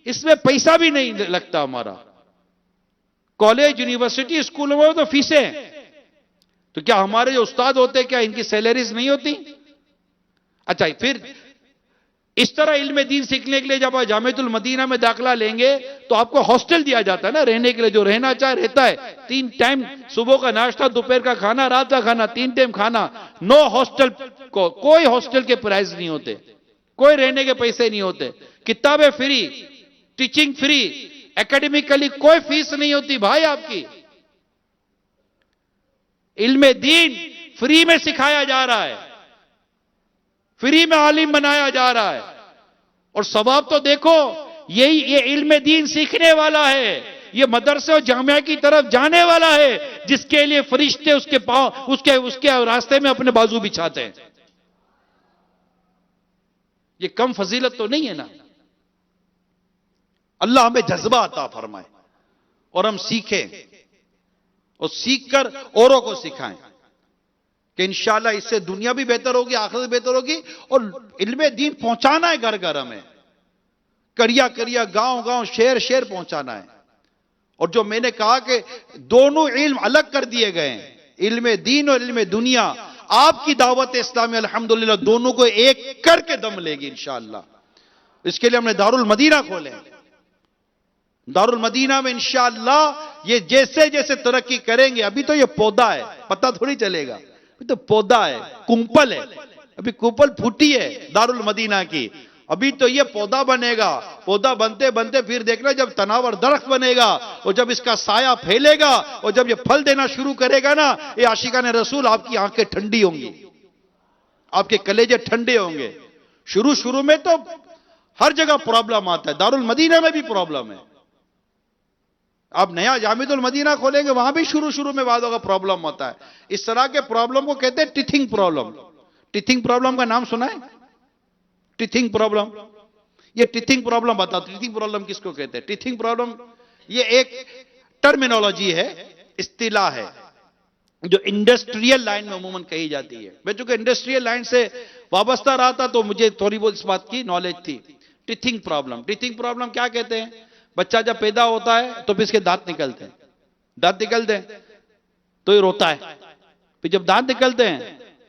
اس میں پیسہ بھی نہیں لگتا. ہمارا کالج، یونیورسٹی، اسکولوں میں تو فیسیں ہیں، تو کیا ہمارے جو استاد ہوتے کیا ان کی سیلریز نہیں ہوتی؟ اچھا پھر اس طرح علم دین سیکھنے کے لیے جب آپ جامعۃ المدینہ میں داخلہ لیں گے تو آپ کو ہاسٹل دیا جاتا ہے نا رہنے کے لیے، جو رہنا چاہے رہتا ہے. 3 ٹائم صبح کا ناشتہ، دوپہر کا کھانا، رات کا کھانا، 3 ٹائم کھانا. نو ہاسٹل کو، کوئی ہاسٹل کے پرائز نہیں ہوتے، کوئی رہنے کے پیسے نہیں ہوتے، کتابیں فری، ٹیچنگ فری، اکیڈمیکلی کوئی فیس نہیں ہوتی بھائی آپ کی. علم دین فری میں سکھایا جا رہا ہے، فری میں عالم بنایا جا رہا ہے، اور ثواب تو دیکھو، یہ علم دین سیکھنے والا ہے، یہ مدرسے اور جامعہ کی طرف جانے والا ہے، جس کے لیے فرشتے اس کے پاؤں اس کے راستے میں اپنے بازو بچھاتے ہیں۔ یہ کم فضیلت تو نہیں ہے نا؟ اللہ ہمیں جذبہ عطا فرمائے اور ہم سیکھیں اور سیکھ کر اوروں کو سکھائیں کہ انشاءاللہ اس سے دنیا بھی بہتر ہوگی، آخرت بھی بہتر ہوگی، اور علم دین پہنچانا ہے گھر گھر، ہمیں کریا کریا، گاؤں گاؤں، شہر شہر پہنچانا ہے۔ اور جو میں نے کہا کہ دونوں علم الگ کر دیے گئے ہیں، علم دین اور علم دنیا، آپ کی دعوت اسلامی الحمدللہ دونوں کو ایک کر کے دم لے گی انشاءاللہ۔ اس کے لیے ہم نے دارالمدینہ کھولے ہیں۔ دارالمدینہ میں انشاءاللہ یہ جیسے جیسے ترقی کریں گے، ابھی تو یہ پودا ہے، پتہ تھوڑی چلے گا، ابھی تو پودا ہے، کمپل ہے، ابھی کمپل پھوٹی ہے دارالمدینہ کی، ابھی تو یہ پودا بنے گا، پودا بنتے بنتے پھر دیکھنا جب تناور درخت بنے گا، اور جب اس کا سایہ پھیلے گا، اور جب یہ پھل دینا شروع کرے گا نا، یہ عاشقان رسول آپ کی آنکھیں ٹھنڈی ہوں گی، آپ کے کلیجے ٹھنڈے ہوں گے۔ شروع میں تو ہر جگہ پرابلم آتا ہے، دارالمدینہ میں بھی پرابلم ہے۔ آپ نیا جامع المدینہ کھولیں گے، وہاں بھی شروع میں بعضوں کا پرابلم ہوتا ہے۔ اس طرح کے پرابلم کو کہتے ہیں ٹیتھنگ پرابلم۔ ٹیتھنگ پرابلم کا نام سنا ہے؟ ٹیتھنگ پرابلم، یہ ٹیتھنگ پرابلم بتاؤ، ٹیتھنگ پرابلم کس کو کہتے ہیں؟ ٹیتھنگ پرابلم یہ ایک ٹرمینالوجی ہے، اصطلاح ہے، جو انڈسٹریل لائن میں عموماً کہی جاتی ہے۔ میں چونکہ انڈسٹریل لائن سے وابستہ رہا تھا تو مجھے تھوڑی بہت اس بات کی نالج تھی۔ ٹیتھنگ پرابلم کیا کہتے ہیں؟ بچہ جب پیدا ہوتا ہے تو پھر اس کے دانت نکلتے ہیں تو یہ روتا ہے، پھر جب دانت نکلتے ہیں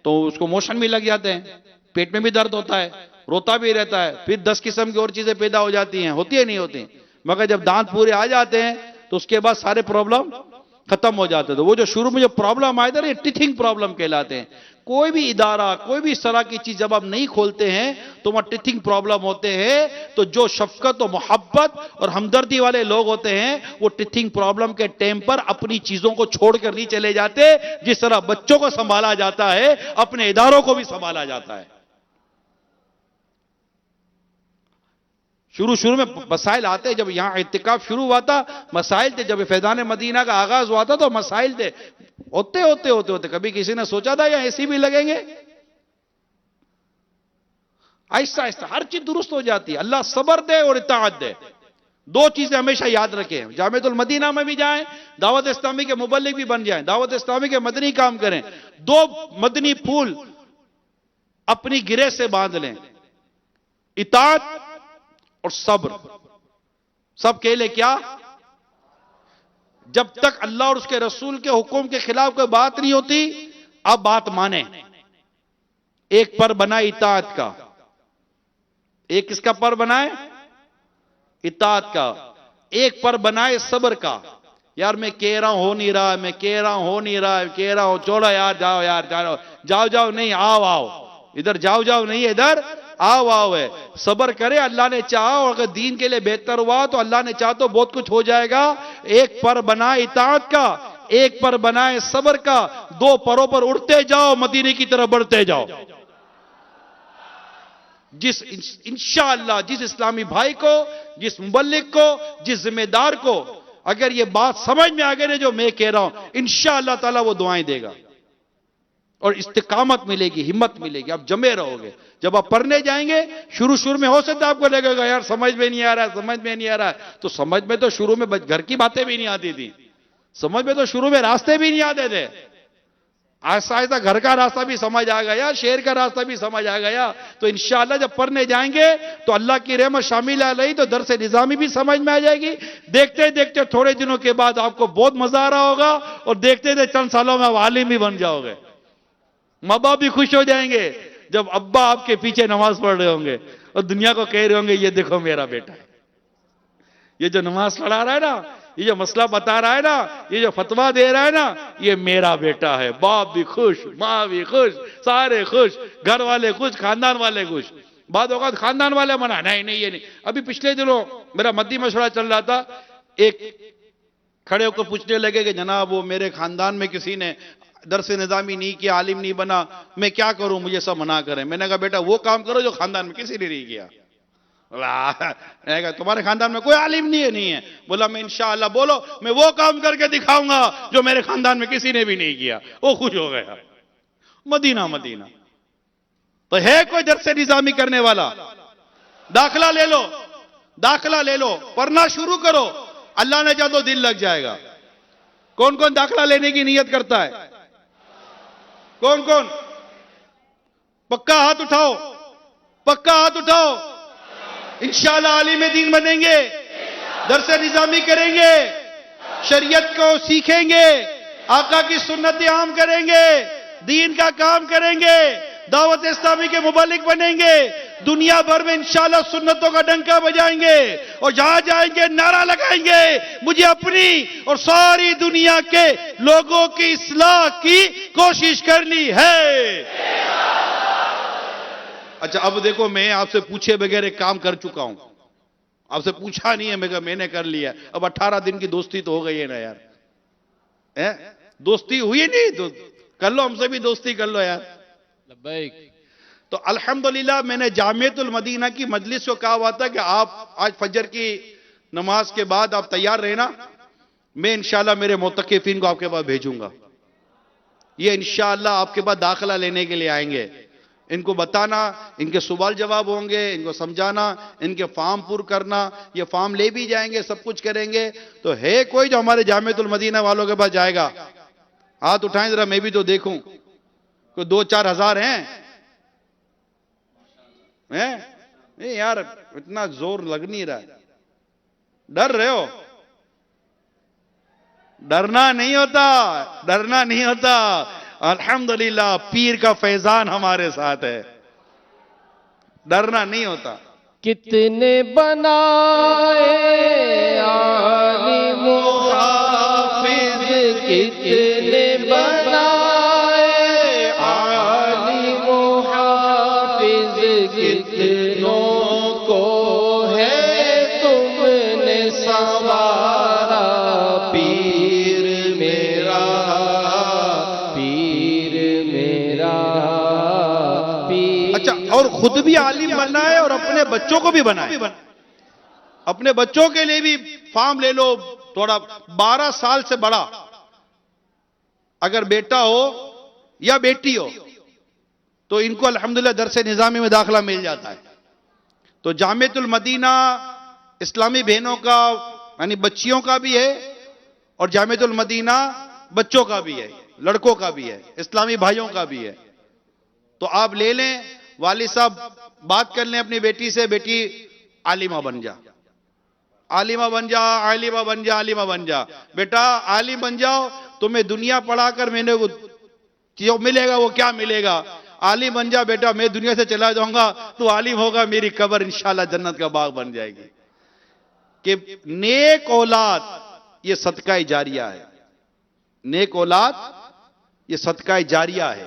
تو اس کو موشن بھی لگ جاتے ہیں، پیٹ میں بھی درد ہوتا ہے، روتا بھی رہتا ہے، پھر 10 قسم کی اور چیزیں پیدا ہو جاتی ہیں، ہوتی ہے نہیں ہوتی؟ مگر جب دانت پورے آ جاتے ہیں تو اس کے بعد سارے پرابلم ختم ہو جاتے ہیں۔ تو وہ جو شروع میں جو پرابلم آئے تھے یہ ٹیتھنگ پرابلم کہلاتے ہیں۔ کوئی بھی ادارہ، کوئی بھی اس طرح کی چیز جب آپ نہیں کھولتے ہیں تو وہاں ٹیتھنگ پرابلم ہوتے ہیں۔ تو جو شفقت و محبت اور ہمدردی والے لوگ ہوتے ہیں وہ ٹیتھنگ پرابلم کے ٹائم پر اپنی چیزوں کو چھوڑ کر نہیں چلے جاتے، جس طرح بچوں کو سنبھالا جاتا ہے اپنے اداروں کو بھی سنبھالا جاتا ہے۔ شروع میں مسائل آتے، جب یہاں اعتکاف شروع ہوا تھا مسائل تھے، جب فیضان مدینہ کا آغاز ہوا تھا تو مسائل تھے، ہوتے کبھی کسی نے سوچا تھا یا ایسی بھی لگیں گے؟ آہستہ آہستہ ہر چیز درست ہو جاتی ہے۔ اللہ صبر دے اور اطاعت دے، دو چیزیں ہمیشہ یاد رکھیں۔ جامعۃ المدینہ میں بھی جائیں، دعوت اسلامی کے مبلغ بھی بن جائیں، دعوت اسلامی کے مدنی کام کریں، دو مدنی پھول اپنی گرہ سے باندھ لیں، اطاعت اور صبر۔ سب کے لئے کیا؟ جب تک اللہ اور اس کے رسول کے حکم کے خلاف کوئی بات نہیں ہوتی، اب بات مانیں۔ ایک پر بنائے اطاعت کا، ایک کس کا پر بنائے؟ اطاعت کا۔ ایک پر بنائے صبر کا۔ یار میں کہہ رہا ہوں ہو نہیں رہا، میں کہہ رہا ہوں ہو نہیں رہا، کہہ رہا ہوں چھوڑو یار، جاؤ نہیں، آؤ ادھر، جاؤ نہیں ادھر، آؤ ہے۔ صبر کرے، اللہ نے چاہا اور اگر دین کے لیے بہتر ہوا تو اللہ نے چاہا تو بہت کچھ ہو جائے گا۔ ایک پر بنائے اطاعت کا، ایک پر بنائے صبر کا، دو پروں پر اڑتے جاؤ، مدینے کی طرف بڑھتے جاؤ۔ انشاءاللہ جس اسلامی بھائی کو، جس مبلغ کو، جس ذمہ دار کو اگر یہ بات سمجھ میں آ گئی جو میں کہہ رہا ہوں، انشاءاللہ تعالی وہ دعائیں دے گا اور استقامت ملے گی، ہمت ملے گی، آپ جمے رہو گے۔ جب آپ پڑھنے جائیں گے شروع میں ہو سکتا ہے آپ کو لگے گا یار سمجھ میں نہیں آ رہا ہے، تو سمجھ میں تو شروع میں گھر کی باتیں بھی نہیں آتی تھی، سمجھ میں تو شروع میں راستے بھی نہیں آتے تھے، آہستہ آہستہ گھر کا راستہ بھی سمجھ آ گیا، شہر کا راستہ بھی سمجھ آ گیا۔ تو انشاءاللہ جب پڑھنے جائیں گے تو اللہ کی رحمت شامل آ رہی تو درس نظامی بھی سمجھ میں آ جائے گی۔ دیکھتے تھوڑے دنوں کے بعد آپ کو بہت مزہ آ رہا ہوگا، اور دیکھتے چند سالوں میں آپ عالم بھی بن جاؤ گے۔ ماں باپ بھی خوش ہو جائیں گے جب ابا آپ کے پیچھے نماز پڑھ رہے ہوں گے اور دنیا کو کہہ رہے ہوں گے یہ دیکھو میرا بیٹا ہے، یہ جو نماز پڑھا رہا ہے نا، یہ جو مسئلہ بتا رہا ہے نا، یہ جو فتویٰ دے رہا ہے نا، یہ میرا بیٹا ہے۔ باپ بھی خوش، ماں بھی خوش، سارے خوش، گھر والے خوش، خاندان والے خوش۔ بعد اوقات خاندان والے منع، نہیں یہ نہیں۔ ابھی پچھلے دنوں میرا مدی مشورہ چل رہا تھا، ایک کھڑے ہو کر پوچھنے لگے کہ جناب وہ میرے خاندان میں کسی نے درس نظامی نہیں کیا، عالم نہیں بنا، میں کیا کروں، مجھے سب منع کریں. میں نے کہا بیٹا وہ کام کرو جو خاندان میں کسی نے نہیں کیا. میں نے کہا تمہارے خاندان میں کوئی عالم نہیں ہے. بولا میں انشاءاللہ بولو میں وہ کام کر کے دکھاؤں گا جو میرے خاندان میں کسی نے بھی نہیں کیا. وہ خوش ہو گیا. مدینہ مدینہ. تو ہے کوئی درس نظامی کرنے والا؟ داخلہ لے لو، داخلہ لے لو، پڑھنا شروع کرو، اللہ نے چاہا تو دل لگ جائے گا. کون کون داخلہ لینے کی نیت کرتا ہے؟ کون کون؟ پکا ہاتھ اٹھاؤ، پکا ہاتھ اٹھاؤ. انشاءاللہ عالم دین بنیں گے، درس نظامی کریں گے، شریعت کو سیکھیں گے، آقا کی سنتیں عام کریں گے، دین کا کام کریں گے، دعوت اسلامی کے مبلغ بنیں گے، دنیا بھر میں انشاءاللہ سنتوں کا ڈنکا بجائیں گے، اور جہاں جائیں گے نعرہ لگائیں گے مجھے اپنی اور ساری دنیا کے لوگوں کی اصلاح کی کوشش کرنی ہے. اچھا اب دیکھو میں آپ سے پوچھے بغیر ایک کام کر چکا ہوں. آپ سے پوچھا نہیں ہے، میں نے کر لیا. اب 18 دن کی دوستی تو ہو گئی ہے نا یار. دوستی ہوئی نہیں تو کر لو، ہم سے بھی دوستی کر لو یار. لبیک. تو الحمدللہ میں نے جامعۃ المدینہ کی مجلس کو کہا ہوا تھا کہ آپ آج فجر کی نماز کے بعد آپ تیار رہنا، میں انشاءاللہ میرے معتکفین کو آپ کے پاس بھیجوں گا. یہ انشاءاللہ آپ کے پاس داخلہ لینے کے لیے آئیں گے. ان کو بتانا، ان کے سوال جواب ہوں گے، ان کو سمجھانا، ان کے فارم پر کرنا. یہ فارم لے بھی جائیں گے، سب کچھ کریں گے. تو ہے کوئی جو ہمارے جامعۃ المدینہ والوں کے پاس جائے گا؟ ہاتھ اٹھائیں ذرا، میں بھی تو دیکھوں. کوئی 2-4 ہزار ہیں؟ نہیں یار اتنا زور لگ نہیں رہا. ڈر رہے ہو؟ ڈرنا نہیں ہوتا، ڈرنا نہیں ہوتا. الحمدللہ پیر کا فیضان ہمارے ساتھ ہے، ڈرنا نہیں ہوتا. کتنے بنائے عالم و حافظ، کتنے بنائے عالم و حافظ، کتنوں کو ہے تم نے سنوارا. پیر میرا، پیر میرا، پیر. اچھا اور خود بھی عالم بننا ہے اور اپنے بچوں کو بھی بنائے. اپنے بچوں کے لیے بھی فارم لے لو تھوڑا. 12 سال سے بڑا اگر بیٹا ہو یا بیٹی ہو تو ان کو الحمدللہ درس نظامی میں داخلہ مل جاتا ہے. تو جامعۃ المدینہ اسلامی بہنوں کا یعنی بچیوں کا بھی ہے، اور جامعۃ المدینہ بچوں کا بھی ہے، لڑکوں کا بھی ہے، اسلامی بھائیوں کا بھی ہے. تو آپ لے لیں، والد صاحب بات کر لیں اپنی بیٹی سے، بیٹی عالمہ بن جا، عالمہ بن جا، عالمہ بن جا، عالمہ بن جا. بیٹا عالم بن جاؤ، تمہیں دنیا پڑھا کر میں نے جو ملے گا وہ کیا ملے گا. عالم بن جا بیٹا، میں دنیا سے چلا جاؤں گا تو عالم ہوگا، میری قبر انشاءاللہ جنت کا باغ بن جائے گی. کہ نیک اولاد یہ صدقہ جاریہ ہے. نیک اولاد یہ صدقہ جاریہ ہے.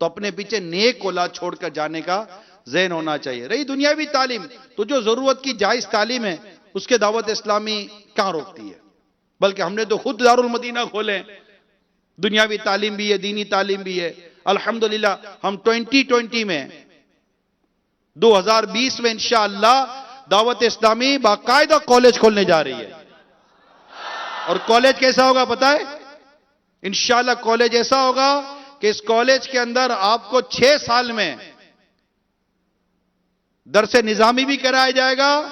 تو اپنے پیچھے نیک اولاد چھوڑ کر جانے کا ذہن ہونا چاہیے. رہی دنیاوی تعلیم تو جو ضرورت کی جائز تعلیم ہے اس کے دعوت اسلامی کہاں روکتی ہے. بلکہ ہم نے تو خود دارالمدینہ کھولے، دنیاوی تعلیم بھی ہے، دینی تعلیم بھی ہے. الحمدللہ ہم 2020 میں 2020 میں انشاءاللہ دعوت اسلامی باقاعدہ کالج کھولنے جا رہی ہے. اور کالج کیسا ہوگا پتہ ہے؟ انشاءاللہ کالج ایسا ہوگا کہ اس کالج کے اندر آپ کو 6 سال میں درس نظامی بھی کرایا جائے گا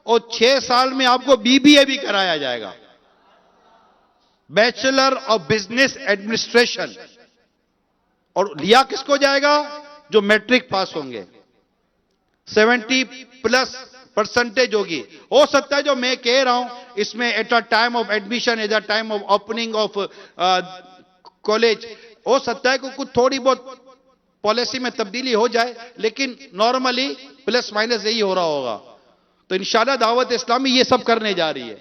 اور 6 سال میں آپ کو BBA بھی کرایا جائے گا، بیچلر آف بزنس ایڈمنسٹریشن. اور لیا کس کو جائے گا؟ جو میٹرک پاس ہوں گے. 70+ ہوگی. ہو سکتا ہے جو میں کہہ رہا ہوں اس میں at a time of admission, at a time of opening of college ہو سکتا ہے کہ کچھ تھوڑی بہت پالیسی میں تبدیلی ہو جائے، لیکن نارملی پلس مائنس یہی ہو رہا ہوگا. تو انشاءاللہ دعوت اسلامی یہ سب کرنے جا رہی ہے.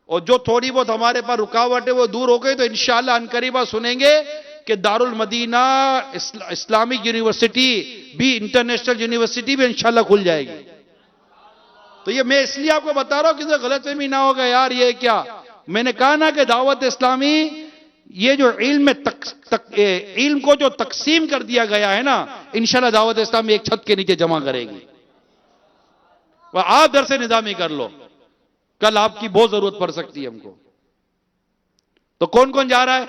اور جو تھوڑی بہت ہمارے پاس رکاوٹ ہے وہ دور ہو گئی تو انشاءاللہ عنقریبہ سنیں گے کہ دارالمدینہ اسلامک یونیورسٹی بھی، انٹرنیشنل یونیورسٹی بھی انشاءاللہ کھل جائے گی. تو یہ میں اس لیے آپ کو بتا رہا ہوں کہ غلط فہمی نہ ہوگا یار یہ کیا. میں نے کہا نا کہ دعوت اسلامی یہ جو علم میں علم کو جو تقسیم کر دیا گیا ہے نا، انشاءاللہ دعوت اسلامی ایک چھت کے نیچے جمع کرے گی. وہ آپ درس نظامی کر لو، کل آپ کی بہت ضرورت پڑ سکتی ہے ہم کو. تو کون کون جا رہا ہے؟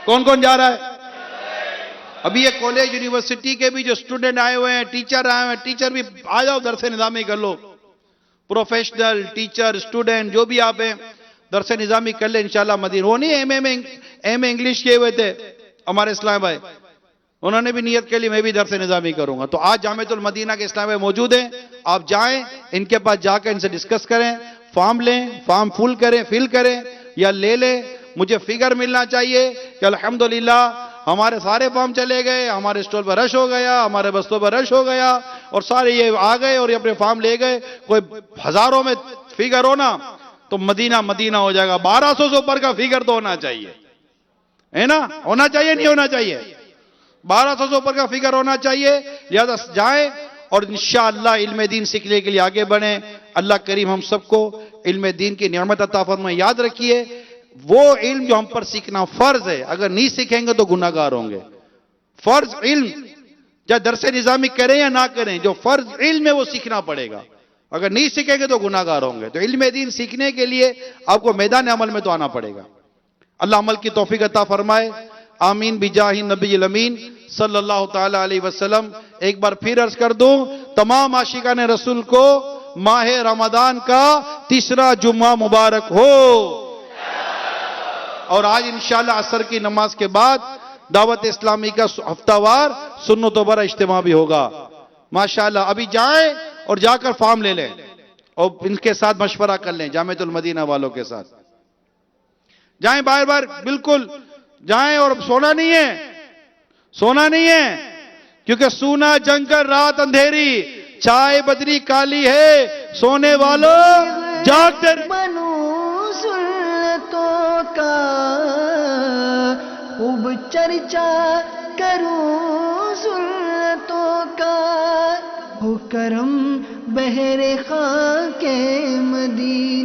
کون کون جا رہا ہے؟ ابھی یہ کالج یونیورسٹی کے بھی جو اسٹوڈنٹ آئے ہوئے ہیں، ٹیچر آئے ہوئے ہیں، ٹیچر بھی آ جاؤ درس نظامی کر لو. پروفیشنل ٹیچر اسٹوڈنٹ جو بھی آپ ہیں درس نظامی کر لیں انشاءاللہ مدینہ. وہ نہیں ایم اے انگلش کیے ہوئے تھے ہمارے اسلام بھائی، انہوں نے بھی نیت کے لیے میں بھی درس نظامی کروں گا. تو آج جامعۃ المدینہ کے اسلام بھائی موجود ہیں، آپ جائیں ان کے پاس جا کر ان سے ڈسکس کریں، فارم لیں، فارم فل کریں یا لے لیں. مجھے فگر ملنا چاہیے کہ الحمدللہ ہمارے سارے فارم چلے گئے، ہمارے اسٹول پر رش ہو گیا، ہمارے بستوں پر رش ہو گیا اور سارے یہ آ گئے اور یہ اپنے فارم لے گئے. کوئی ہزاروں میں فگر ہو نا تو مدینہ مدینہ ہو جائے گا. 1200 سے اوپر کا فگر تو ہونا چاہیے، ہے نا؟ ہونا چاہیے نہیں ہونا چاہیے؟ 1200 سے اوپر کا فگر ہونا چاہیے. لہذا جائیں اور انشاءاللہ علم دین سیکھنے کے لیے آگے بڑھیں. اللہ کریم ہم سب کو علم دین کی نعمت عطا فرمائے. یاد رکھیے وہ علم جو ہم پر سیکھنا فرض ہے، اگر نہیں سیکھیں گے تو گناہگار ہوں گے. فرض علم چاہے درس نظامی کریں یا نہ کریں، جو فرض علم ہے وہ سیکھنا پڑے گا. اگر نہیں سیکھیں گے تو گناہگار ہوں گے. تو علم دین سیکھنے کے لیے آپ کو میدان عمل میں تو آنا پڑے گا. اللہ عمل کی توفیق عطا فرمائے. آمین بجاہ نبی الامین صلی اللہ تعالی علیہ وسلم. ایک بار پھر عرض کر دوں، تمام عاشقان رسول کو ماہ رمضان کا تیسرا جمعہ مبارک ہو. اور آج انشاءاللہ عصر کی نماز کے بعد دعوت اسلامی کا ہفتہ وار سنت و برا اجتماع بھی ہوگا. ماشاءاللہ ابھی جائیں اور جا کر فارم لے لیں اور ان کے ساتھ مشورہ کر لیں، جامعۃ المدینہ والوں کے ساتھ جائیں. بار بار بالکل جائیں. اور سونا نہیں ہے، سونا نہیں ہے، کیونکہ سونا جنگ کر رات اندھیری، چائے بدری کالی ہے، سونے والوں جاگ کر بنو سنتوں کا خوب چرچا کروں سنتوں کا. ہو کرم بہر خاک مدینہ